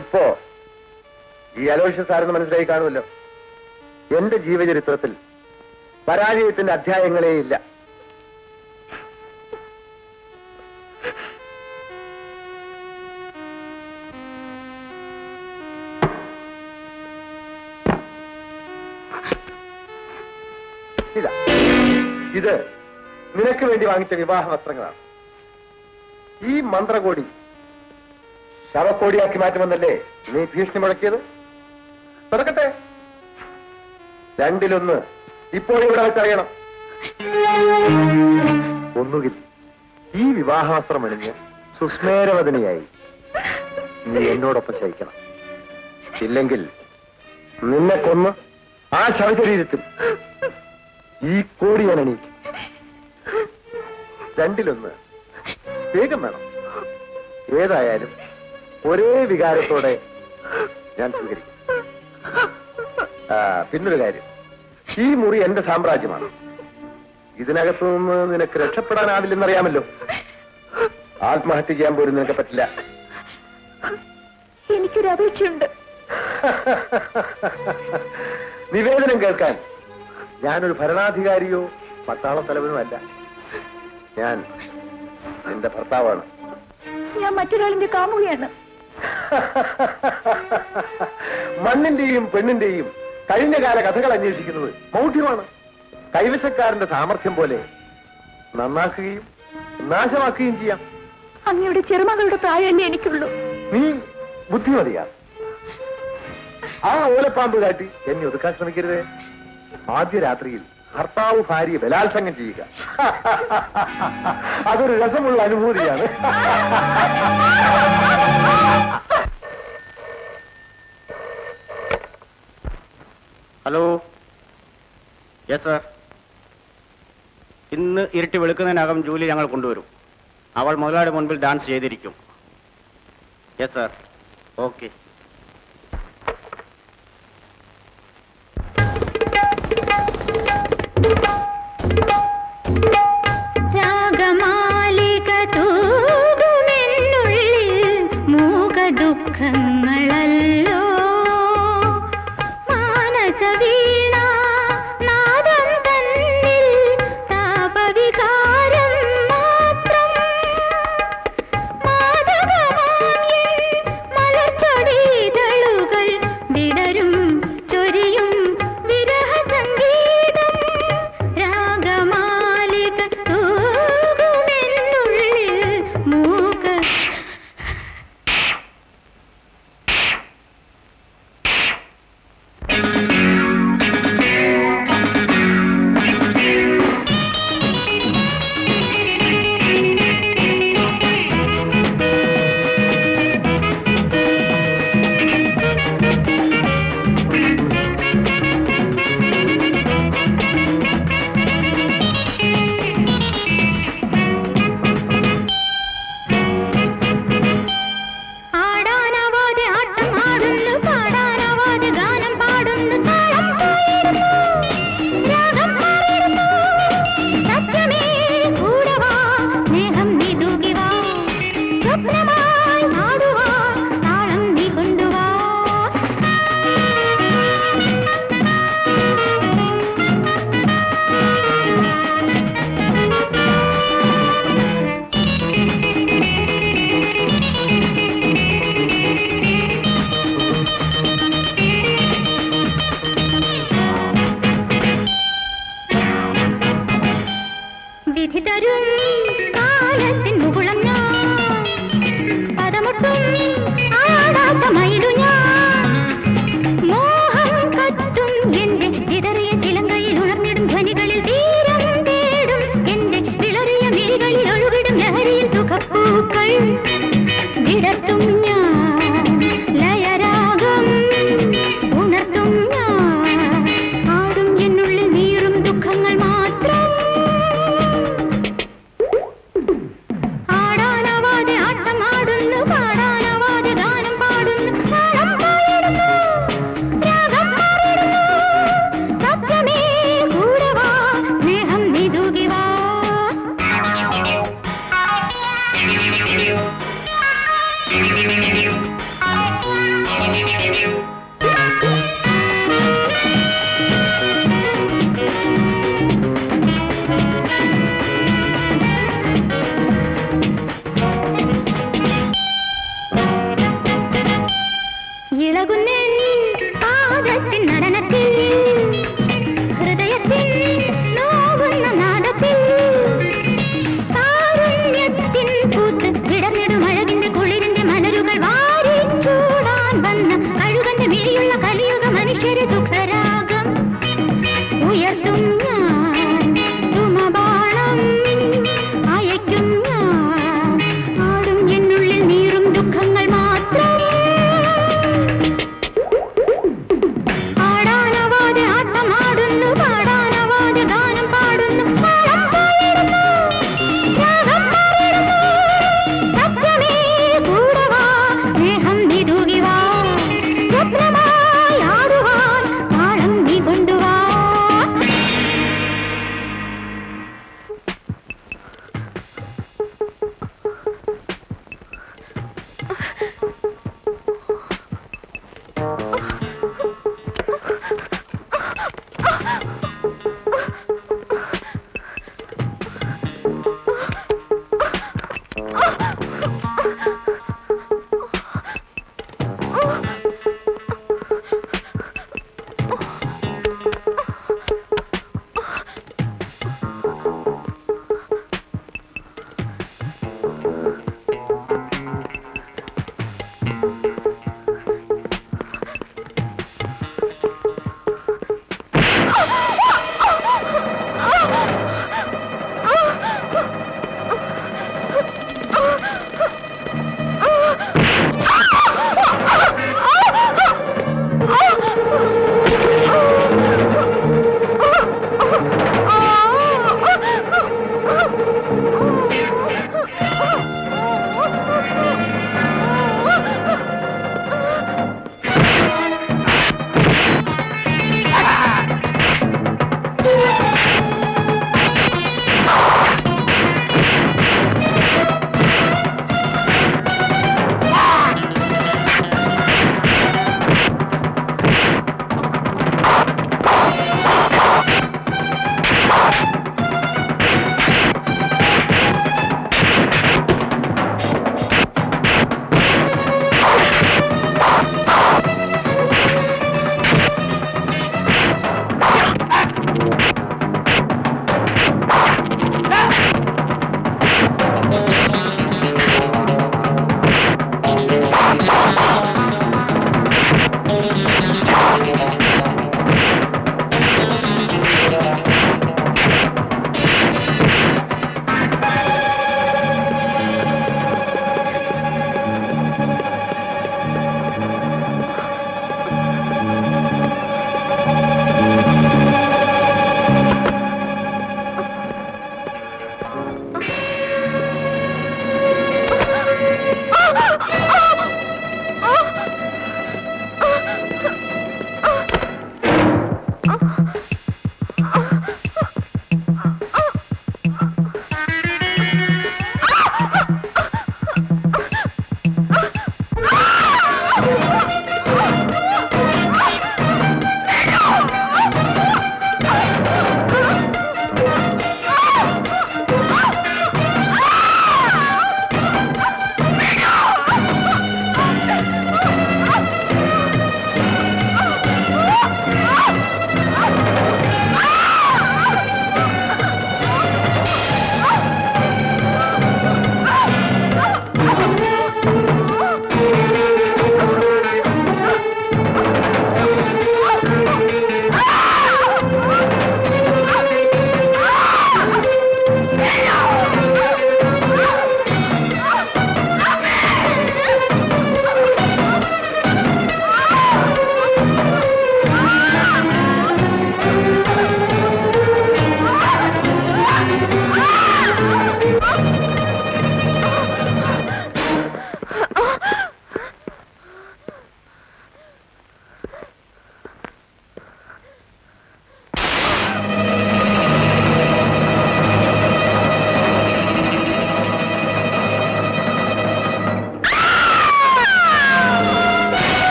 ഇപ്പോ ഈ അലോഷ്യസ് ആരെന്ന് മനസ്സിലായി കാണുമല്ലോ. എന്റെ ജീവചരിത്രത്തിൽ പരാജയത്തിന്റെ അധ്യായങ്ങളേ ഇല്ല. ഇതാ, ഇത് നിനക്ക് വേണ്ടി വാങ്ങിച്ച വിവാഹ വസ്ത്രങ്ങളാണ്. ഈ മന്ത്രകോടി ശവക്കോടിയാക്കി മാറ്റുമെന്നല്ലേ നീ ഭീഷണി മുഴക്കിയത്? തുറക്കട്ടെ. രണ്ടിലൊന്ന് ഇപ്പോഴിവിടെ വെച്ചറിയണം. ഒന്നുകിൽ ഈ വിവാഹാസ്ത്രം അണിഞ്ഞ് സുസ്മേരവദനിയായി നീ എന്നോടൊപ്പം ശയിക്കണം. ഇല്ലെങ്കിൽ നിന്നെ കൊന്ന് ആ ശവശരീരത്തിൽ ഈ കോടി ഞാൻ അണിയിക്കും. രണ്ടിലൊന്ന് വേഗം വേണം. ഏതായാലും ഒരേ വികാരത്തോടെ ഞാൻ സ്വീകരിക്കും. പിന്നൊരു കാര്യം, ഈ മുറി എന്റെ സാമ്രാജ്യമാണ്. ഇതിനകത്തു നിന്ന് നിനക്ക് രക്ഷപ്പെടാനാവില്ലെന്നറിയാമല്ലോ. ആത്മഹത്യ ചെയ്യാൻ പോലും നിനക്ക് പറ്റില്ല. എനിക്കൊരു അപേക്ഷയുണ്ട്. നിവേദനം കേൾക്കാൻ ഞാനൊരു ഭരണാധികാരിയോ പട്ടാള തലവനോ അല്ല. ഞാൻ നിന്റെ ഭർത്താവാണ്. ഞാൻ മറ്റൊരാളിന്റെ കാമുകയാണ്. മണ്ണിന്റെയും പെണ്ണിന്റെയും കഴിഞ്ഞകാല കഥകൾ അന്വേഷിക്കുന്നത് മൗഢ്യമാണ്. കൈവശക്കാരന്റെ സാമർഥ്യം പോലെ നന്നാക്കുകയും നാശമാക്കുകയും ചെയ്യാം. അങ്ങയുടെ ചെറുമകളുടെ പ്രായമല്ലേ എനിക്കുള്ളൂ. നീ ബുദ്ധിമതിയാ. ആ ഓലപ്പാമ്പ് കാട്ടി എന്നെ ഒതുക്കാൻ ശ്രമിക്കരുതേ. ആദ്യ രാത്രിയിൽ ഭർത്താവ് ഭാര്യയെ ബലാത്സംഗം ചെയ്യുക അതൊരു രസമുള്ള അനുഭൂതിയാണ്. Hello, yes sir. ഇന്ന് ഇരുട്ടി വെളുക്കുന്നതിനകം ജൂലി ഞങ്ങൾ കൊണ്ടുവരും. അവൾ മുതലാളിയുടെ മുൻപിൽ ഡാൻസ് ചെയ്തിരിക്കും. Yes sir. ഓക്കെ. രാഗമാലിക തൂകുമെന്നുള്ളിൽ മൂകദുഃഖങ്ങളല്ലോ മാനസവീണ നാദം തന്നിൽ താപവികാരം മാത്രം മാധവമാം മലർച്ചൊടിതളുകൾ വിടരും ചൊരിയും വിരഹസംഗീതം രാഗമാലിക തൂകുമെന്നുള്ളിൽ മൂക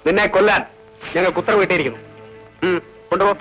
നിന്നെ കൊല്ലാൻ ഞങ്ങൾക്ക് ഉത്തരവ് കിട്ടിയിരിക്കുന്നു. കൊണ്ടുപോ.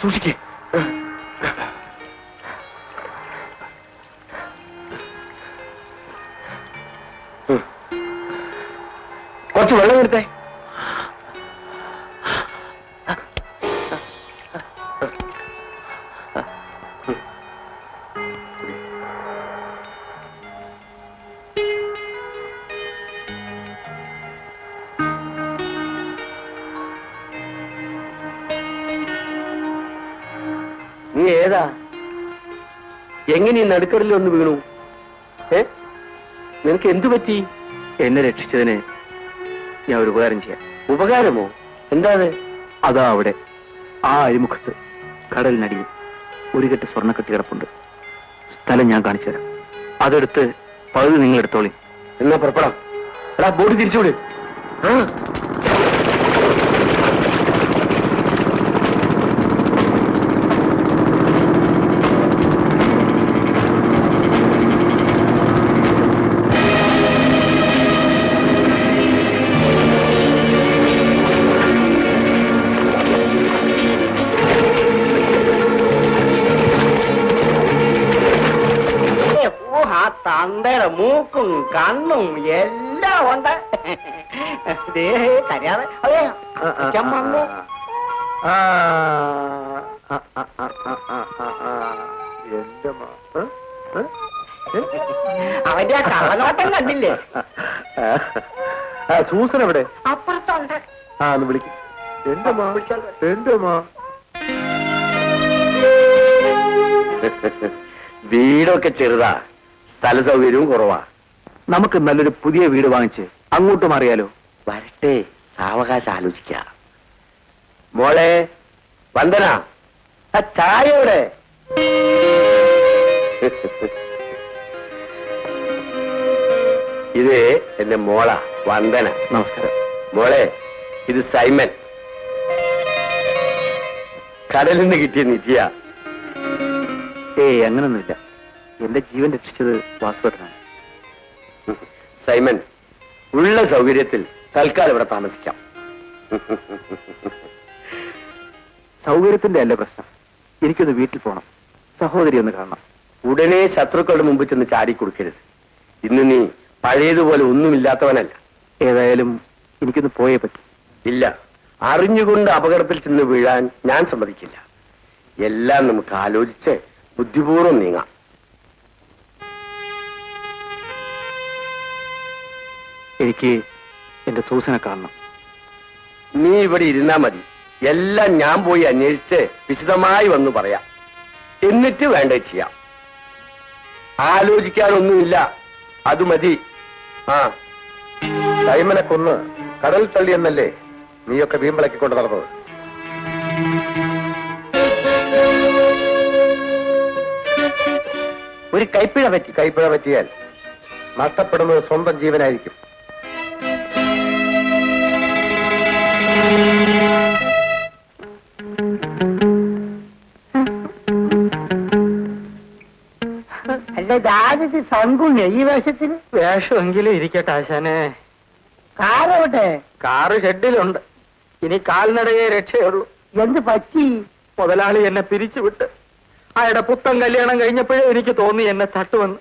സൂക്ഷിക്കേ. കുറച്ച് വെള്ളം എടുത്തേ. നീ ഏതാ? എങ്ങനെ ഈ നടുക്കടലിൽ ഒന്ന് വീണു? നിനക്ക് എന്തു പറ്റി? എന്നെ രക്ഷിച്ചതിന് ഞാൻ ഒരു ഉപകാരം ചെയ്യാം. ഉപകാരമോ? എന്താ അത്? അതാ അവിടെ ആ അഴിമുഖത്ത് കടലിനടിയിൽ ഒരു കെട്ട് സ്വർണ്ണക്കെട്ടി കിടപ്പുണ്ട്. സ്ഥലം ഞാൻ കാണിച്ചു തരാം. അതെടുത്ത് പകുതി നിങ്ങൾ എടുത്തോളി. എന്നാ പുറപ്പെടാം. എടാ, ബോഡി തിരിച്ചുവിട്. തന്തയുടെ മൂക്കും കണ്ണും എല്ലാം ഉണ്ട്. കരയാതെ അവന്റെ ആ കള്ളനോട്ടം കണ്ടില്ലേ? സൂസൻ എവിടെ? അപ്പുറത്തുണ്ട്. ആ, ഒന്ന് വിളിക്കും. എന്റെ മാ, എന്റെ മാ. വീടൊക്കെ ചെറുതാ, സ്ഥല സൗകര്യവും കുറവാ. നമുക്ക് നല്ലൊരു പുതിയ വീട് വാങ്ങിച്ച് അങ്ങോട്ട് മാറിയാലോ? വരട്ടെ, സാവകാശം ആലോചിക്കാം. മോളെ വന്ദന, ആ ചായയോടെ. ഇത് എന്റെ മോളാ വന്ദന. നമസ്കാരം. മോളെ, ഇത് സൈമൻ. കടലിൽ നിന്ന് കിട്ടിയ നിത്യ. അങ്ങനൊന്നുമില്ല. എന്റെ ജീവൻ രക്ഷിച്ചത് വാസുവേട്ടനാണ്. സൈമൻ, ഉള്ള സൗകര്യത്തിൽ തൽക്കാലം ഇവിടെ താമസിക്കാം. സൗകര്യത്തിന്റെ അല്ല പ്രശ്നം. എനിക്കൊന്ന് വീട്ടിൽ പോകണം, സഹോദരി ഒന്ന് കാണണം. ഉടനെ ശത്രുക്കളുടെ മുമ്പിൽ ചെന്ന് ചാടിക്കൊടുക്കരുത്. ഇന്ന് നീ പഴയതുപോലെ ഒന്നുമില്ലാത്തവനല്ല. ഏതായാലും എനിക്കൊന്ന് പോയേ പറ്റും. ഇല്ല, അറിഞ്ഞുകൊണ്ട് അപകടത്തിൽ ചെന്ന് വീഴാൻ ഞാൻ സമ്മതിക്കില്ല. എല്ലാം നമുക്ക് ആലോചിച്ച് ബുദ്ധിപൂർവ്വം നീങ്ങാം. എനിക്ക് എന്റെ സൂസനെ കാണണം. നീ ഇവിടെ ഇരുന്നാ മതി. എല്ലാം ഞാൻ പോയി അന്വേഷിച്ച് വിശദമായി വന്ന് പറയാം. എന്നിട്ട് വേണ്ട ചെയ്യാം. ആലോചിക്കാനൊന്നുമില്ല, അത് മതി. ആ, സൈമനെ കൊന്ന് കടൽ തള്ളി എന്നല്ലേ നീയൊക്കെ വീമ്പിളക്കിക്കൊണ്ട് നടന്നത്? ഒരു കൈപ്പിഴ പറ്റിയാൽ നഷ്ടപ്പെടുന്നത് സ്വന്തം ജീവനായിരിക്കും. അല്ല, ദാരിദ്ര്യ സങ്കുണ്യ ഈ വേഷത്തിന്. വേഷമെങ്കിലും ഇരിക്കട്ടെ ആശാനെ. കാറോട്ടെ? കാറ് ഷെഡിലുണ്ട്. ഇനി കാൽനടയെ രക്ഷയുള്ളൂ. എന്ത് പറ്റി? മുതലാളി എന്നെ പിരിച്ചുവിട്ട് അയാളുടെ പുത്തൻ കല്യാണം കഴിഞ്ഞപ്പോഴേ എനിക്ക് തോന്നി എന്നെ തട്ടുവന്ന്.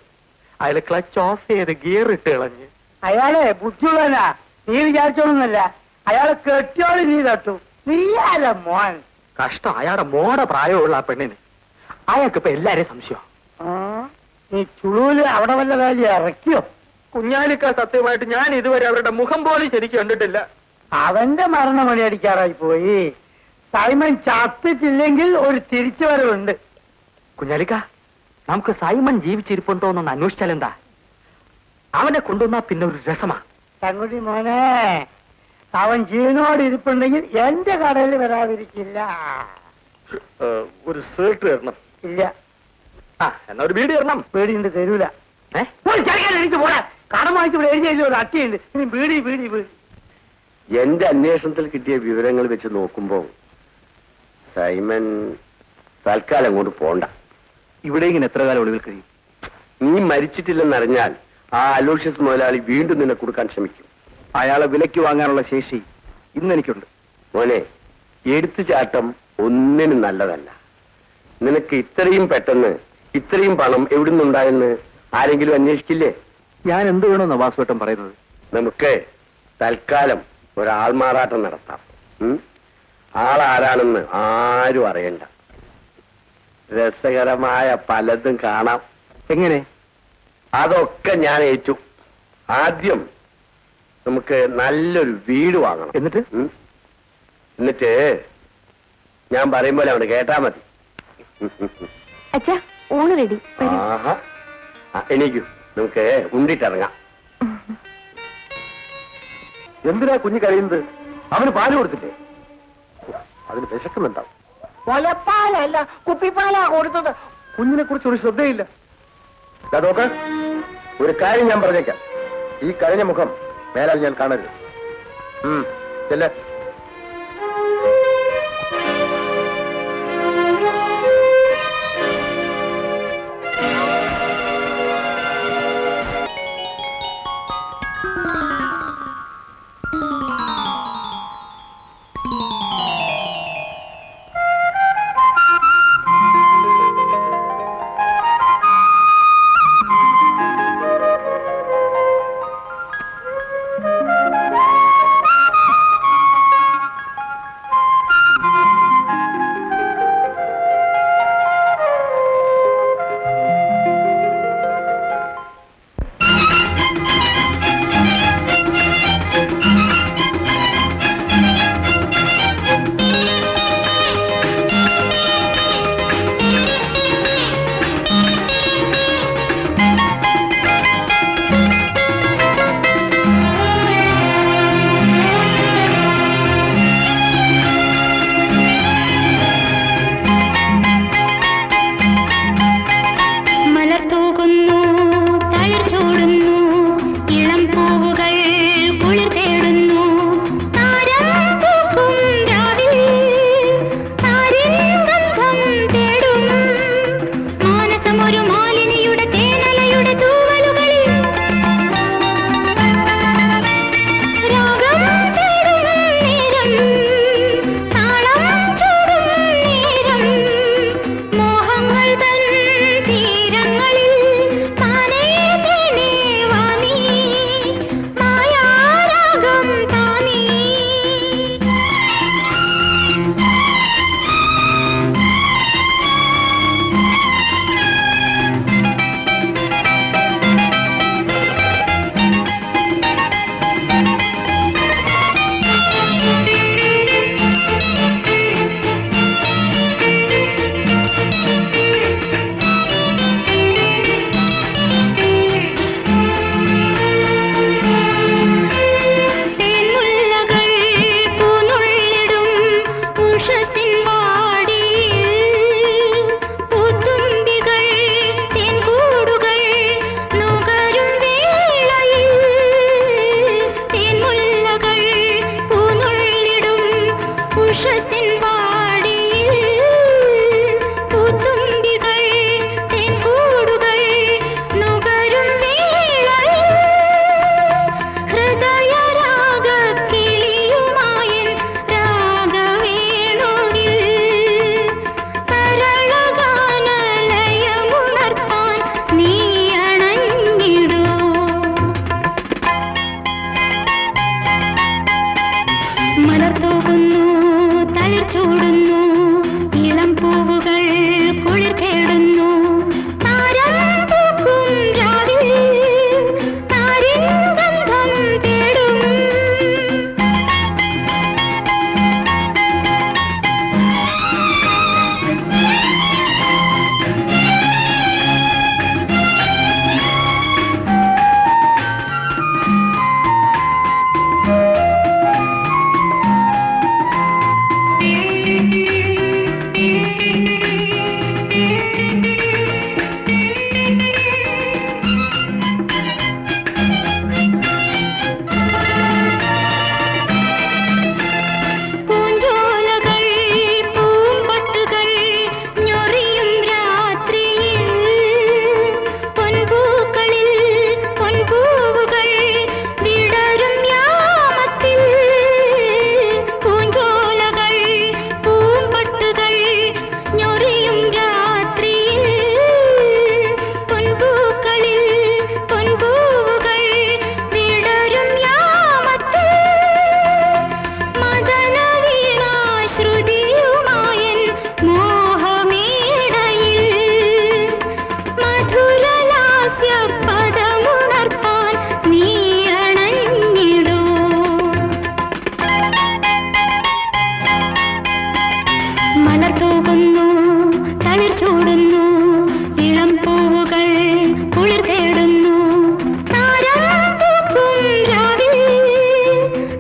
അയാൾ ക്ലച്ച് ഓഫ് ചെയ്ത് ഗിയർ ഇട്ട് കളഞ്ഞ്. അയാളെ ബുദ്ധിയുള്ളവനാ, നീ വിചാരിച്ചോളൊന്നല്ല. അയാളെ കെട്ടിയോളി നീ തട്ടു. നീയാല മോൻ. കഷ്ടം, അയാളുടെ മോടെ പ്രായമുള്ള ആ പെണ്ണിന്. അയാൾക്കിപ്പോ എല്ലാരെയും സംശയം. നീ ചുളൂല് അവിടെ വല്ല വേലി ഇറക്കിയോ? കുഞ്ഞാലിക്ക സത്യമായിട്ട് ഞാൻ ഇതുവരെ അവരുടെ മുഖം പോലും ശരിക്കും കണ്ടിട്ടില്ല. അവന്റെ മരണം മണിയടിക്കാറായി പോയി. സൈമൺ ചത്തിട്ടില്ലെങ്കിൽ ഒരു തിരിച്ചുവരവുണ്ട്. കുഞ്ഞാലിക്ക, നമുക്ക് സൈമൺ ജീവിച്ചിരിപ്പുണ്ടോ എന്നൊന്ന് അന്വേഷിച്ചാലെന്താ? അവനെ കൊണ്ടുവന്നാ പിന്നെ ഒരു രസമാ. തങ്കുടി മോനെ, അവൻ ജീവനോട് ഇരിപ്പുണ്ടെങ്കിൽ എന്റെ കടയിൽ വരാതിരിക്കില്ല. ഒരു സേർട്ട് തരണം. ഇല്ല. എന്നാ ഒരു ബീഡി തരണം. പേടിയുണ്ട്, തരൂല. എനിക്ക് പോടാ. കടം വാങ്ങിച്ച് ഇവിടെ എഴുതി ഒരു അട്ടിയുണ്ട്. ഇനി ബീഡി ബീഡി ബീഡി. എന്റെ അന്വേഷണത്തിൽ കിട്ടിയ വിവരങ്ങൾ വെച്ച് നോക്കുമ്പോ സൈമൺ തൽക്കാലം അങ്ങോട്ട് പോണ്ട. ഇവിടെ ഇങ്ങനെ എത്ര കാലം ഒളിവിൽ കഴിയും? നീ മരിച്ചിട്ടില്ലെന്നറിഞ്ഞാൽ ആ അലോഷ്യസ് മുതലാളി വീണ്ടും നിന്നെ കൊടുക്കാൻ ശ്രമിക്കും. അയാളെ വിലയ്ക്ക് വാങ്ങാനുള്ള ശേഷി ഇന്ന് എനിക്കുണ്ട്. മോനെ, എടുത്തുചാട്ടം ഒന്നിനും നല്ലതല്ല. നിനക്ക് ഇത്രയും പെട്ടെന്ന് ഇത്രയും പണം എവിടുന്നുണ്ടായെന്ന് ആരെങ്കിലും അന്വേഷിക്കില്ലേ? ഞാൻ എന്ത് വേണമെന്നാ വാസുവേട്ടൻ പറയുന്നത്? നമുക്ക് തൽക്കാലം ഒരാൾമാറാട്ടം നടത്താം. ആളാരാണെന്ന് ആരും അറിയണ്ട. രസകരമായ പലതും കാണാം. എങ്ങനെ? അതൊക്കെ ഞാൻ ഏറ്റു. ആദ്യം നമുക്ക് നല്ലൊരു വീട് വാങ്ങണം. എന്നിട്ട് ഞാൻ പറയും പോലെ അവിടെ കേട്ടാ മതി. അച്ഛാ, ഊണ് റെഡി. ആഹാ, എനിക്കും നമുക്ക് ഉണ്ടിട്ടിറങ്ങാം. എന്തിനാ കുഞ്ഞ് കഴിയുന്നത്? അവന് പാല് കൊടുത്തില്ലേ? അതിന് വിശക്കുന്നുണ്ടാവും. മുലപ്പാലല്ല, കുപ്പിപ്പാലാ കൊടുത്തത്. കുഞ്ഞിനെ കുറിച്ച് ഒരു ശ്രദ്ധയില്ല. നോക്ക്, ഒരു കാര്യം ഞാൻ പറഞ്ഞേക്കാം. ഈ കഴിഞ്ഞ മുഖം മേലാൽ ഞാൻ കാണരുത്. ചെല്ല. മലർത്തൂകുന്നു തളിർ ചൂടുന്നു ഇളം പൂവുകൾ കുളിർ തേടുന്നു താരം പൂക്കും രാവിൽ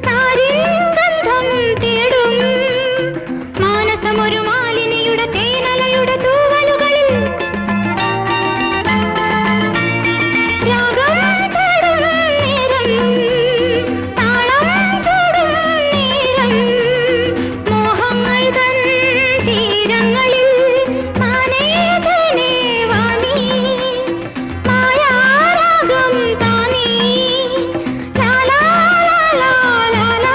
താരിൻ ഗന്ധം തേടും മാനസമൊരു മാലിനിയുടെ തേനലയുടെ തൂവലുകളിൽ രാഗം തേടും നേരം താളം ചൂടും നേരം മോഹങ്ങൾ തൻ തീരങ്ങളിൽ മാനേ തേനേ വാനീ മായാരാഗം താനീ ലാലാ ലാലാ ലാലാ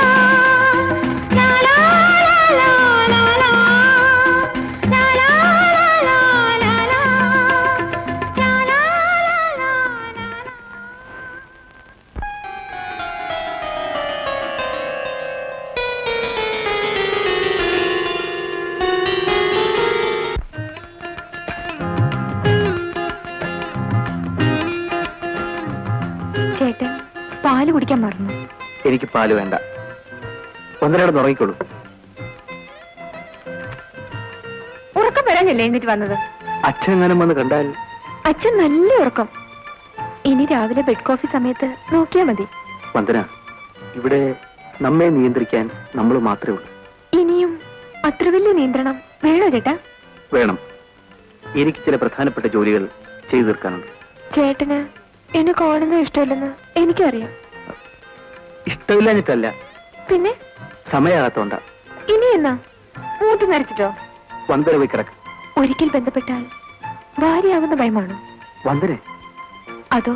ലാലാ ലാലാ ലാലാ ലാലാ ലാലാ ലാലാ ലാലാ ചേട്ടൻ പാല് കുടിക്കാൻ മറന്നു. എനിക്ക് പാല് വേണ്ട. ഒന്നരയുടെ ഉറങ്ങിക്കോളൂ. ഉറക്കം വരാനല്ലേ എന്നിട്ട് വന്നത്? അച്ഛൻ എങ്ങാനും വന്ന് കണ്ടാൽ? അച്ഛൻ നല്ല ഉറക്കം. ഇനി രാവിലെ ബെഡ് കോഫി സമയത്ത് നോക്കിയാ മതി. വന്ദന, ഇവിടെ നമ്മെ നിയന്ത്രിക്കാൻ നമ്മൾ മാത്രമേ ഉള്ളൂ. ഇനിയും അത്ര വലിയ നിയന്ത്രണം വേണോ ചേട്ടാ? വേണം. എനിക്ക് ചില പ്രധാനപ്പെട്ട ജോലികൾ ചെയ്തു തീർക്കാനുണ്ട്. ചേട്ടന് എന്നെ കാണുന്നത് ഇഷ്ടമില്ലെന്ന് എനിക്കറിയാം. ഇഷ്ടമില്ലാഞ്ഞിട്ടല്ല, പിന്നെ സമയമാകാത്തോണ്ടാ. ഇനി എന്നാ മൂത്ത് നരച്ചിട്ടോ? വന്ദന പോയി കിടക്ക്. ഒരിക്കൽ ബന്ധപ്പെട്ടാൽ ഭാര്യയാകുന്ന ഭയമാണോ? വന്ദന, അതോ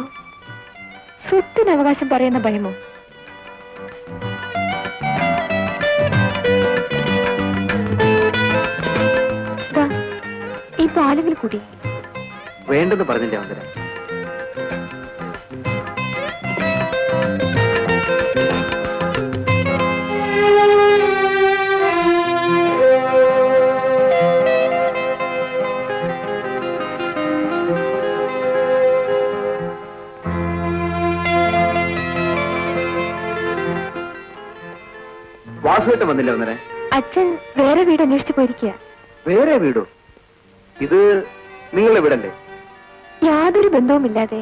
സ്വത്തിന് അവകാശം പറയുന്ന ഭയമോ? ദാ, ഈ പാലെങ്കിൽ കൂടി. വേണ്ടെന്ന് പറഞ്ഞില്ലേ വന്ദന? വാസുവേട്ടൻ വന്നില്ല വന്നേ? അച്ഛൻ വേറെ വീട് അന്വേഷിച്ചു പോയിരിക്കുക. വേറെ വീടോ? ഇത് നിങ്ങളുടെ വീടല്ലേ? യാതൊരു ബന്ധവുമില്ലാതെ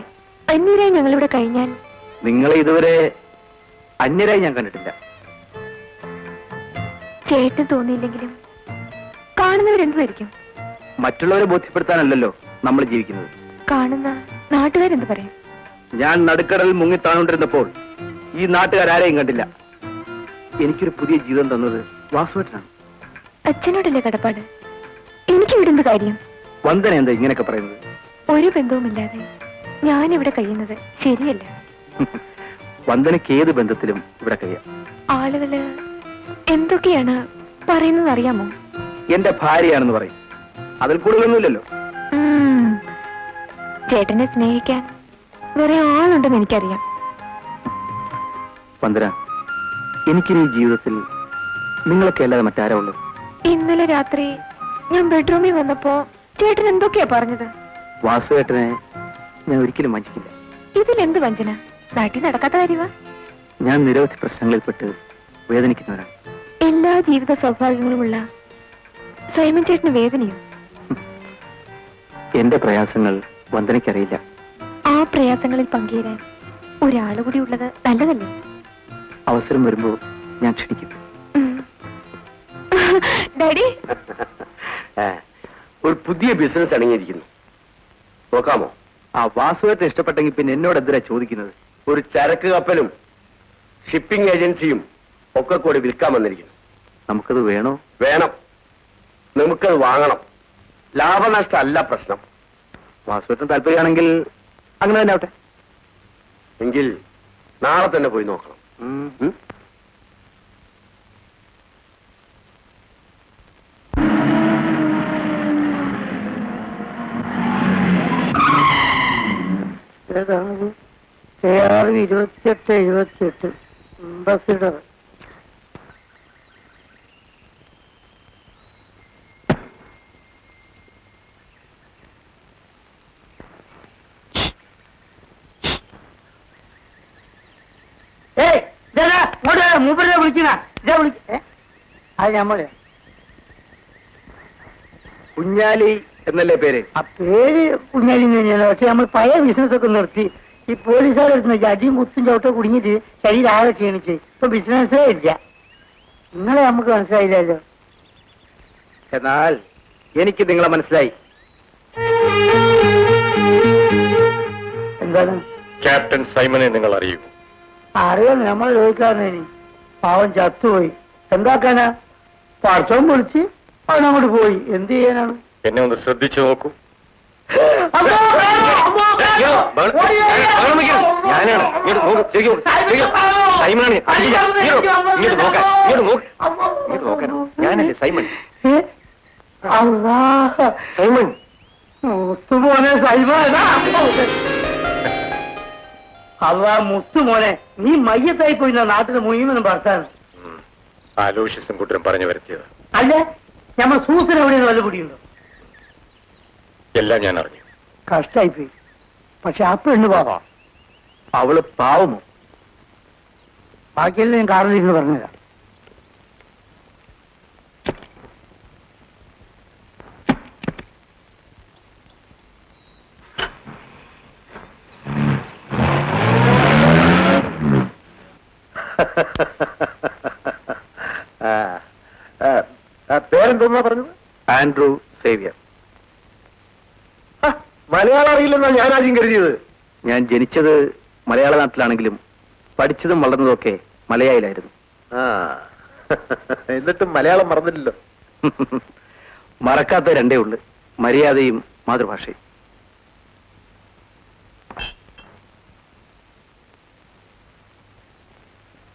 അന്യരായി ഞങ്ങളിവിടെ കഴിഞ്ഞാൽ. നിങ്ങളെ ഇതുവരെ അന്യരായി ഞാൻ കണ്ടിട്ടില്ല. ചേട്ടൻ തോന്നിയില്ലെങ്കിലും കാണുന്നവരെന്തുമായിരിക്കും? മറ്റുള്ളവരെ ബോധ്യപ്പെടുത്താനല്ലല്ലോ നമ്മൾ ജീവിക്കുന്നത്. കാണുന്ന നാട്ടുകാരെന്ത് പറയും? ഞാൻ നടുക്കടലിൽ മുങ്ങിത്താണോണ്ടിരുന്നപ്പോൾ ഈ നാട്ടുകാരാരെയും കണ്ടില്ല. എനിക്കൊരു പുതിയ ജീവിതം തന്നത് വാസുവേട്ടനാണ്. അച്ഛനോടല്ലേ കടപ്പാട്? എനിക്കിവിടെ എന്ത് കാര്യം? വന്ദന എന്താ ഇങ്ങനെയൊക്കെ പറയുന്നത്? ഒരു ബന്ധവുമില്ലാതെ ഞാനിവിടെ കഴിയുന്നത് ശരിയല്ല. വന്ദനയ്ക്ക് ഏത് ബന്ധത്തിലും ഇവിടെ കഴിയാം. ആളുകള് എന്തൊക്കെയാണ് പറയുന്നത് അറിയാമോ? എന്റെ ഭാര്യയാണെന്ന് പറയും. അതിൽ കൂടുതലൊന്നുമില്ലല്ലോ. ചേട്ടനെ സ്നേഹിക്കാൻ വേറെ ആളുണ്ടെന്ന് എനിക്കറിയാം. വന്ദന, എനിക്കിനി ജീവിതത്തിൽ നിങ്ങളൊക്കെ അല്ലാതെ മറ്റാരാ ഉള്ളത്? ഇന്നലെ രാത്രി ഞാൻ ബെഡ്റൂമിൽ വന്നപ്പോ ചേട്ടൻ എന്തൊക്കെയാ പറഞ്ഞത്? വാസുവേട്ടനെ ഞാൻ ഒരിക്കലും വഞ്ചിക്കില്ല. ഇതിലെന്ത് വഞ്ചന? നാട്ടിൽ നടക്കാത്ത കാര്യമാ? ഞാൻ നിരവധി പ്രശ്നങ്ങളിൽപ്പെട്ട് വേദനിക്കുന്നവരാണ്. എല്ലാ ജീവിത സൗഭാഗ്യങ്ങളുമുള്ള സൈമൻ ചേട്ടന് വേദനയോ? എന്റെ പ്രയാസങ്ങൾ വന്ദനയ്ക്കറിയില്ല. ആ പ്രയാസങ്ങളിൽ പങ്കുചേരാൻ ഒരാള് കൂടി ഉള്ളത് നല്ലതല്ലേ? അവസരം വരുമ്പോ ഞാൻ ക്ഷണിക്കും. ഡാഡി, ഒരു പുതിയ ബിസിനസ് അടങ്ങിയിരിക്കുന്നു, നോക്കാമോ? ആ വാസുവേട്ടൻ ഇഷ്ടപ്പെട്ടെങ്കിൽ പിന്നെ എന്നോട് എന്തിനാ ചോദിക്കുന്നത്? ഒരു ചരക്ക് കപ്പലും ഷിപ്പിംഗ് ഏജൻസിയും ഒക്കെ കൂടി വിൽക്കാൻ വന്നിരിക്കുന്നു. നമുക്കത് വേണോ? വേണം. നമുക്കത് വാങ്ങണം. ലാഭനഷ്ടം അല്ല പ്രശ്നം. വാസുവേട്ടൻ താല്പര്യമാണെങ്കിൽ അങ്ങനെ തന്നെ ആവട്ടെ. എങ്കിൽ നാളെ തന്നെ പോയി നോക്കണം. ഏതാണ്? 2878 അംബാസിഡർ. മൂപ്പരെ വിളിക്കുന്ന അത് നമ്മള് കുഞ്ഞാലി എന്നല്ലേ പേര്? ആ പേര് കുഞ്ഞാലി തന്നെയാണ്. പക്ഷെ നമ്മൾ പഴയ ബിസിനസ് ഒക്കെ നിർത്തി. ഈ പോലീസുകാരെടുത്ത് അടിയും കുത്തും ചവിട്ടോ കുടുങ്ങിയിട്ട് ശരീരം ആകെ ക്ഷീണിച്ച് ഇപ്പൊ ബിസിനസ്സേ ഇല്ല. നിങ്ങളെ നമുക്ക് മനസ്സിലായില്ലല്ലോ. എന്നാൽ എനിക്ക് നിങ്ങളെ മനസ്സിലായി. എന്താണ്? ക്യാപ്റ്റൻ സൈമനെ നിങ്ങൾ അറിയൂ? അറിയാം, നമ്മൾ ചോദിക്കാറുണ്ട്. പാവം ചത്തുപോയി. എന്താക്കാനാ? പറച്ചോൻ വിളിച്ച് അവനങ്ങോട്ട് പോയി. എന്ത് ചെയ്യാനാണ്? എന്നെ ഒന്ന് ശ്രദ്ധിച്ചു നോക്കൂ. ഞാനല്ലേ സൈമൺ. സൈമൺ മുത്തുമോനെ, സൈമനാ. അള്ളാ മുത്തുമോനെ, നീ മയ്യത്തായി പോയി നാട്ടിൽ മുഴുവനും ഭർത്താൻ. ആലോഷ്യസും കൂട്ടരും പറഞ്ഞു വരുത്തിയത് അല്ല, നമ്മൾ സൂസന എവിടെയാണ് വല്ല പിടിയുണ്ടോ? എല്ലാം ഞാൻ അറിഞ്ഞു. കഷ്ടായിപ്പോയി. പക്ഷെ ആ പെണ്ണ് പാവാ. അവള് പാവമോ? ബാക്കിയെല്ലാം ഞാൻ കാറിലിരുന്ന് പറഞ്ഞുതരാം. പേരെന്തോന്നാ പറഞ്ഞത്? Andrew Xavier. മലയാളം അറിയില്ലെന്നാ ഞാൻ ആദ്യം കരുതിയത്. ഞാൻ ജനിച്ചത് മലയാള നാട്ടിലാണെങ്കിലും പഠിച്ചതും വളർന്നതൊക്കെ മലയാളിലായിരുന്നു. എന്നിട്ടും മലയാളം മറന്നില്ലല്ലോ. മറക്കാത്ത രണ്ടേ ഉള്ളു: മര്യാദയും മാതൃഭാഷയും.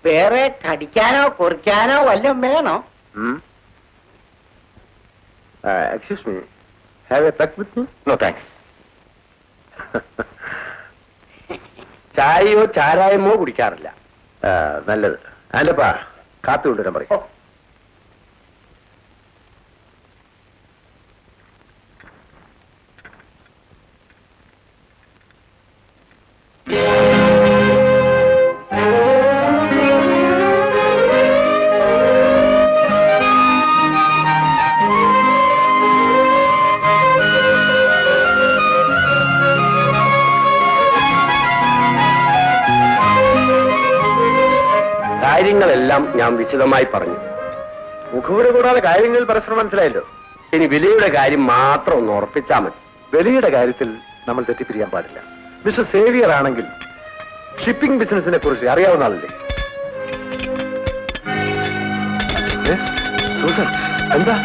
വേറെ കടിക്കാനോ കുറിക്കാനോ വല്ലതും വേണോ? Excuse me, have a peg with me? No thanks. ചായയോ ചാരായമോ കുടിക്കാറില്ല. നല്ലത്. അല്ലപ്പാ, കാപ്പി കൊണ്ടുവരാൻ പറയും. കാര്യങ്ങളെല്ലാം ഞാൻ വിശദമായി പറഞ്ഞു. മുഖവുര കൂടാതെ കാര്യങ്ങൾ പരസ്പരം മനസ്സിലായല്ലോ. ഇനി വിലയുടെ കാര്യം മാത്രം ഒന്ന് ഉറപ്പിച്ചാൽ മതി. വിലയുടെ കാര്യത്തിൽ നമ്മൾ തെറ്റിപ്പിരിയാൻ പാടില്ല. മിസ്റ്റർ സേവിയർ ആണെങ്കിൽ ഷിപ്പിംഗ് ബിസിനസിനെ കുറിച്ച് അറിയാവുന്ന ആളല്ലേ? എന്താ?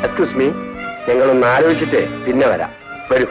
എക്സ്ക്യൂസ് മീ, ഞങ്ങളൊന്ന് ആലോചിച്ചിട്ട് പിന്നെ വരാം. വരൂ.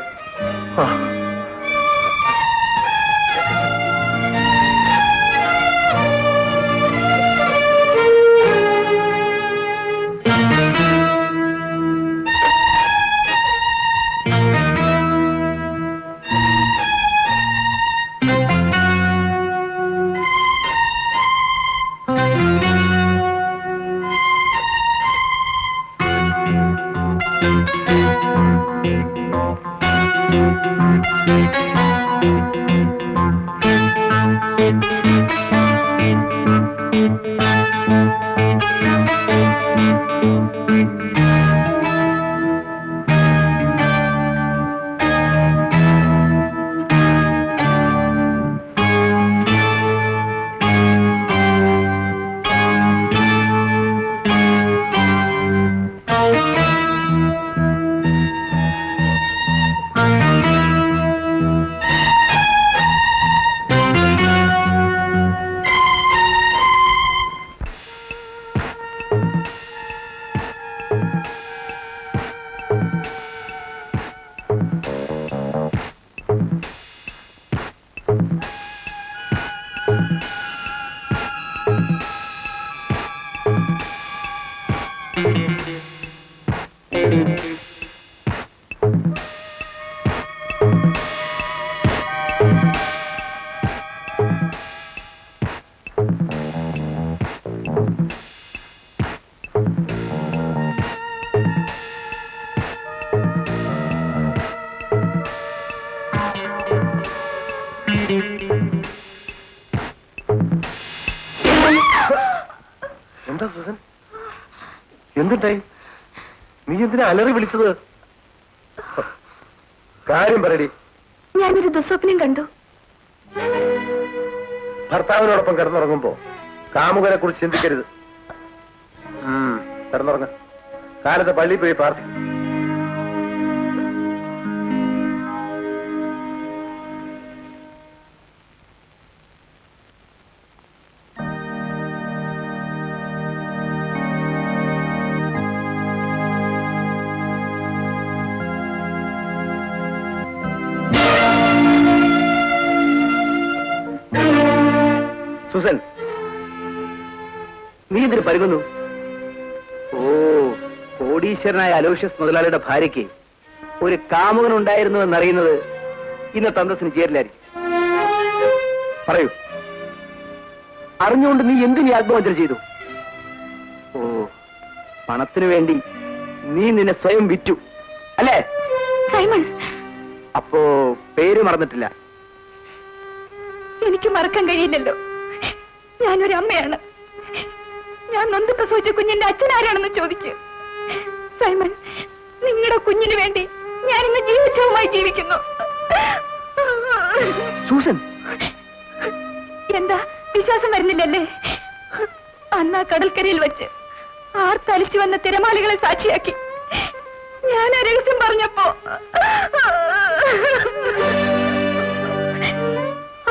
എന്താ സുസൻ? എന്തുണ്ടായി? നീ എന്തിനാ അലറി വിളിച്ചത്? കാര്യം പറയടി. ഞാനൊരു ദുസ്വപ്നം കണ്ടു. ഭർത്താവിനോടൊപ്പം കിടന്നുറങ്ങുമ്പോ കാമുകനെ കുറിച്ച് ചിന്തിക്കരുത്. കിടന്നുറങ്ങ. കാലത്ത് പള്ളിയിൽ പോയി പ്രാർത്ഥിക്കും. സൂസൻ, നീ എന്തിനു പരുങ്ങുന്നു? ഓ, കോടീശ്വരനായ അലോഷ്യസ് മുതലാളിയുടെ ഭാര്യയ്ക്ക് ഒരു കാമുകൻ ഉണ്ടായിരുന്നു എന്നറിയുന്നത് ഇന്നത്തെ അന്തസ്സിന് ചേരില്ലായിരിക്കും. പറയൂ, അറിഞ്ഞുകൊണ്ട് നീ എന്തിനീ ആത്മഹത്യ ചെയ്തു? ഓ, പണത്തിനു വേണ്ടി നീ നിന്നെ സ്വയം വിറ്റു അല്ലേ? സൈമൺ, അപ്പോ പേര് മറന്നിട്ടില്ല? എനിക്ക് മറക്കാൻ കഴിയില്ലല്ലോ. ഞാനൊരു അമ്മയാണ്. ഞാൻ നൊന്ത് പ്രസവിച്ച കുഞ്ഞിന്റെ അച്ഛനാരാണെന്ന് ചോദിക്കും. സൈമൺ, നിങ്ങളുടെ കുഞ്ഞിന് വേണ്ടി ഞാൻ ഇന്ന് ജീവിച്ചവുമായി ജീവിക്കുന്നു. സൂസൻ, എന്താ വിശ്വാസം വരുന്നില്ലല്ലേ? അന്ന് ആ കടൽക്കരയിൽ വെച്ച് ആർത്തലിച്ചു വന്ന തിരമാലകളെ സാക്ഷിയാക്കി ഞാൻ ആ രഹസ്യം പറഞ്ഞപ്പോ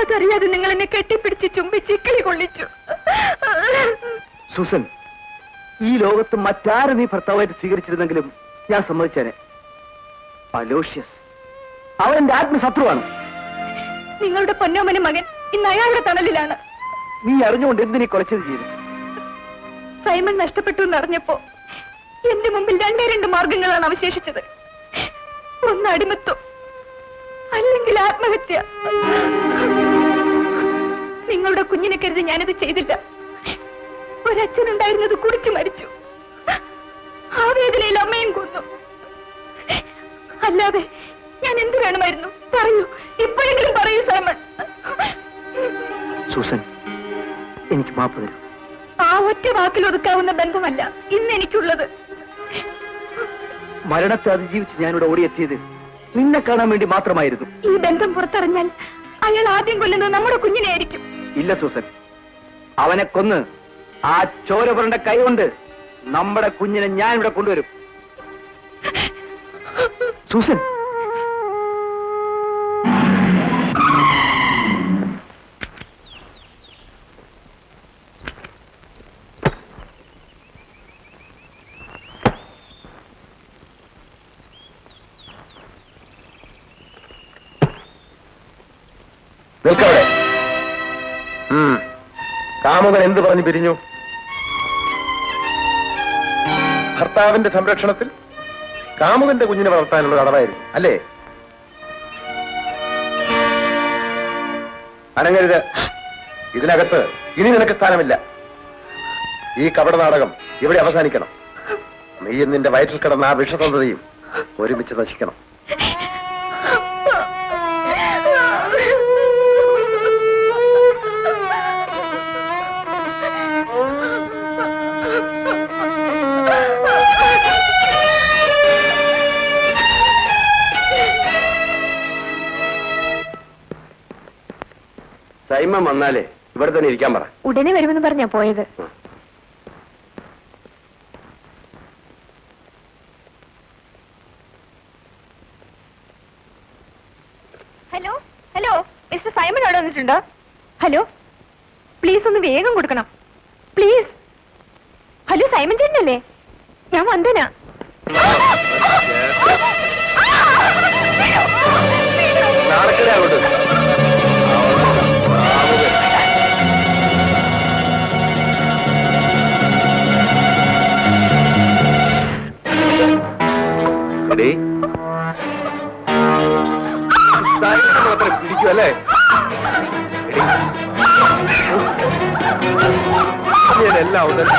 അതറിയാതെ നിങ്ങൾ എന്നെ കെട്ടിപ്പിടിച്ച് ചുംബിച്ച് കിളി കൊള്ളിച്ചു. സൂസൻ, ഈ ലോകത്ത് മറ്റാരെ നീ ഭർത്താവായിട്ട് സ്വീകരിച്ചിരുന്നെങ്കിലും ഞാൻ സമ്മതിച്ചേനെ. അലോഷ്യസ് അവന്റെ ആത്മശത്രുവാണ്. നിങ്ങളുടെ പൊന്നോമന മകൻ ഇന്ന് അയാളുടെ തണലിലാണ്. നീ അറിഞ്ഞുകൊണ്ട് എന്തിനീ കൊലച്ചത് ചെയ്തു? സൈമൺ നഷ്ടപ്പെട്ടു എന്നറിഞ്ഞപ്പോ എന്റെ മുമ്പിൽ രണ്ട് മാർഗങ്ങളാണ് അവശേഷിച്ചത്. ഒന്ന് അടിമത്വം, അല്ലെങ്കിൽ ആത്മഹത്യ. നിങ്ങളുടെ കുഞ്ഞിനെ കരുതി ഞാനത് ചെയ്തില്ല. ഒരച്ഛനുണ്ടായിരുന്നത് കുടിച്ചു മരിച്ചു. ആ വേദനയിൽ അമ്മയും കൊന്നു. അല്ലാതെ ഞാൻ എന്ത് വേണമായിരുന്നു? പറയൂ, ഇപ്പോഴെങ്കിലും പറയൂ സൈമൺ. സൂസൻ, എനിക്ക് മാപ്പ് തരൂ. ആ ഒറ്റ വാക്കിൽ ഒതുക്കാവുന്ന ബന്ധമല്ല ഇന്ന് എനിക്കുള്ളത്. മരണത്തെ അതിജീവിച്ച് ഞാനിവിടെ ഓടിയെത്തിയത് നിന്നെ കാണാൻ വേണ്ടി മാത്രമായിരുന്നു. ഈ ബന്ധം പുറത്തറിഞ്ഞാൽ അയാൾ ആദ്യം കൊല്ലുന്നത് നമ്മുടെ കുഞ്ഞിനെയായിരിക്കും. ഇല്ല സൂസൻ, അവനെ കൊന്ന് ആ ചോരപുരന്റെ കൈകൊണ്ട് നമ്മുടെ കുഞ്ഞിനെ ഞാൻ ഇവിടെ കൊണ്ടുവരും. സൂസൻ, നിൽക്കവിടെ. കാമുകൻ എന്ത് പറഞ്ഞു പിരിഞ്ഞു? ഭർത്താവിന്റെ സംരക്ഷണത്തിൽ കാമുകന്റെ കുഞ്ഞിനെ വളർത്താനുള്ള അടവായിരുന്നു അല്ലേ? അനങ്ങരുത്. ഇതിനകത്ത് ഇനി നിനക്ക് സ്ഥാനമില്ല. ഈ കപട നാടകം ഇവിടെ അവസാനിക്കണം. നീയും നിന്റെ വയറ്റിൽ കിടന്ന ആ വിഷസന്ധതയും ഒരുമിച്ച് നശിക്കണം. സൈമൻ വന്നാലേ ഇവിടെ തന്നെ ഇരിക്കാൻ പറ. ഉടനെ വരുമെന്ന് പറഞ്ഞാ പോയത്. ഹലോ ഹലോ, മിസ്റ്റർ സൈമൺ അവിടെ വന്നിട്ടുണ്ടോ? ഹലോ, പ്ലീസ് ഒന്ന് വേഗം കൊടുക്കണം പ്ലീസ്. Hello, Simon ചേട്ടനല്ലേ? ഞാൻ വന്ദന. നാളെ അങ്ങോട്ട് മാത്രം പിടിക്കൂ അല്ലേ? എല്ലാം ഉടനെ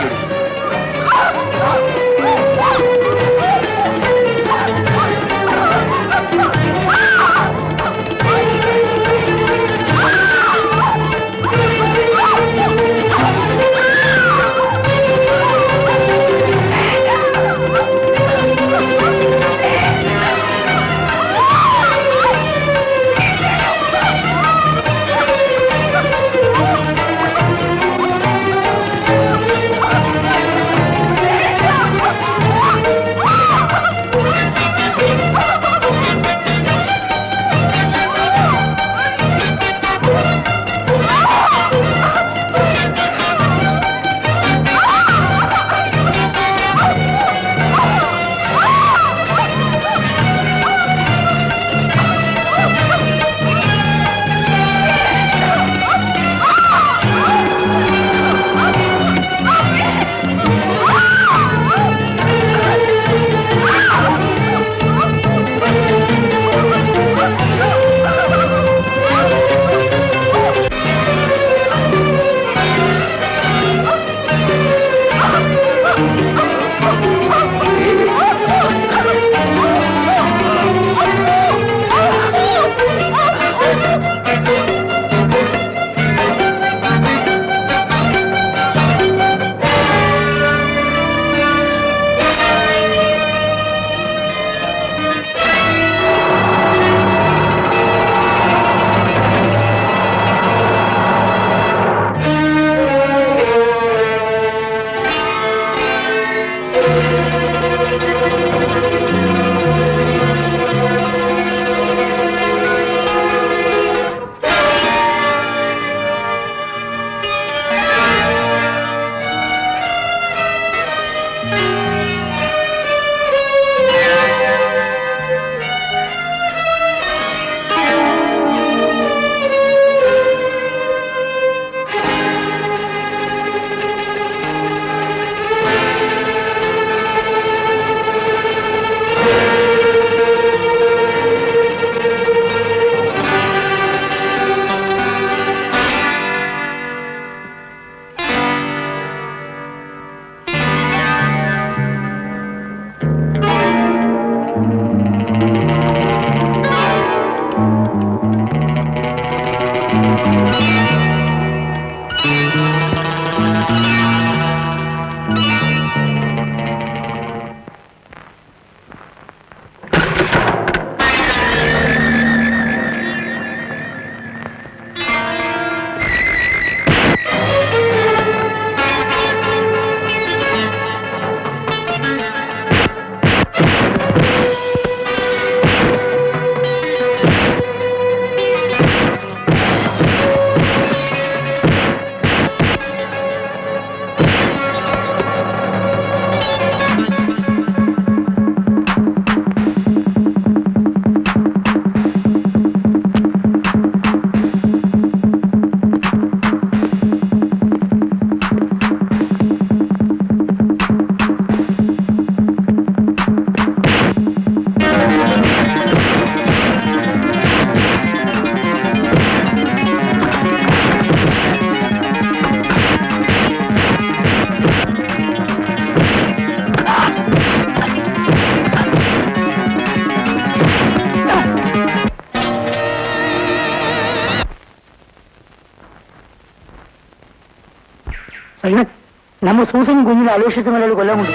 നമ്മൾ സൂസനും കുഞ്ഞിനെ അലോഷ്യസ് മലയാളി കൊല്ലാൻ കൊണ്ട്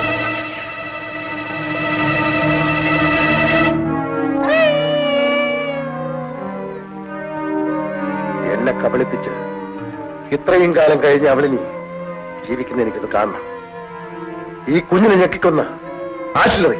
എന്നെ കബളിപ്പിച്ച് ഇത്രയും കാലം കഴിഞ്ഞ് അവളിനി ജീവിക്കുന്ന എനിക്കൊന്ന് കാണണം. ഈ കുഞ്ഞിനെ ഞെക്കിക്കൊന്ന ആശുപത്രി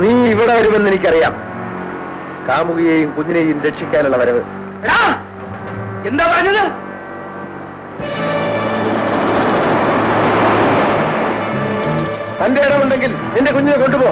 നീ ഇവിടെ വരുമെന്ന് എനിക്കറിയാം. കാമുകിയെയും കുഞ്ഞിനെയും രക്ഷിക്കാനുള്ള വരവ്. എന്താ പറഞ്ഞത്? തന്റെ ഇടമുണ്ടെങ്കിൽ നിന്റെ കുഞ്ഞിനെ കൊണ്ടുപോ.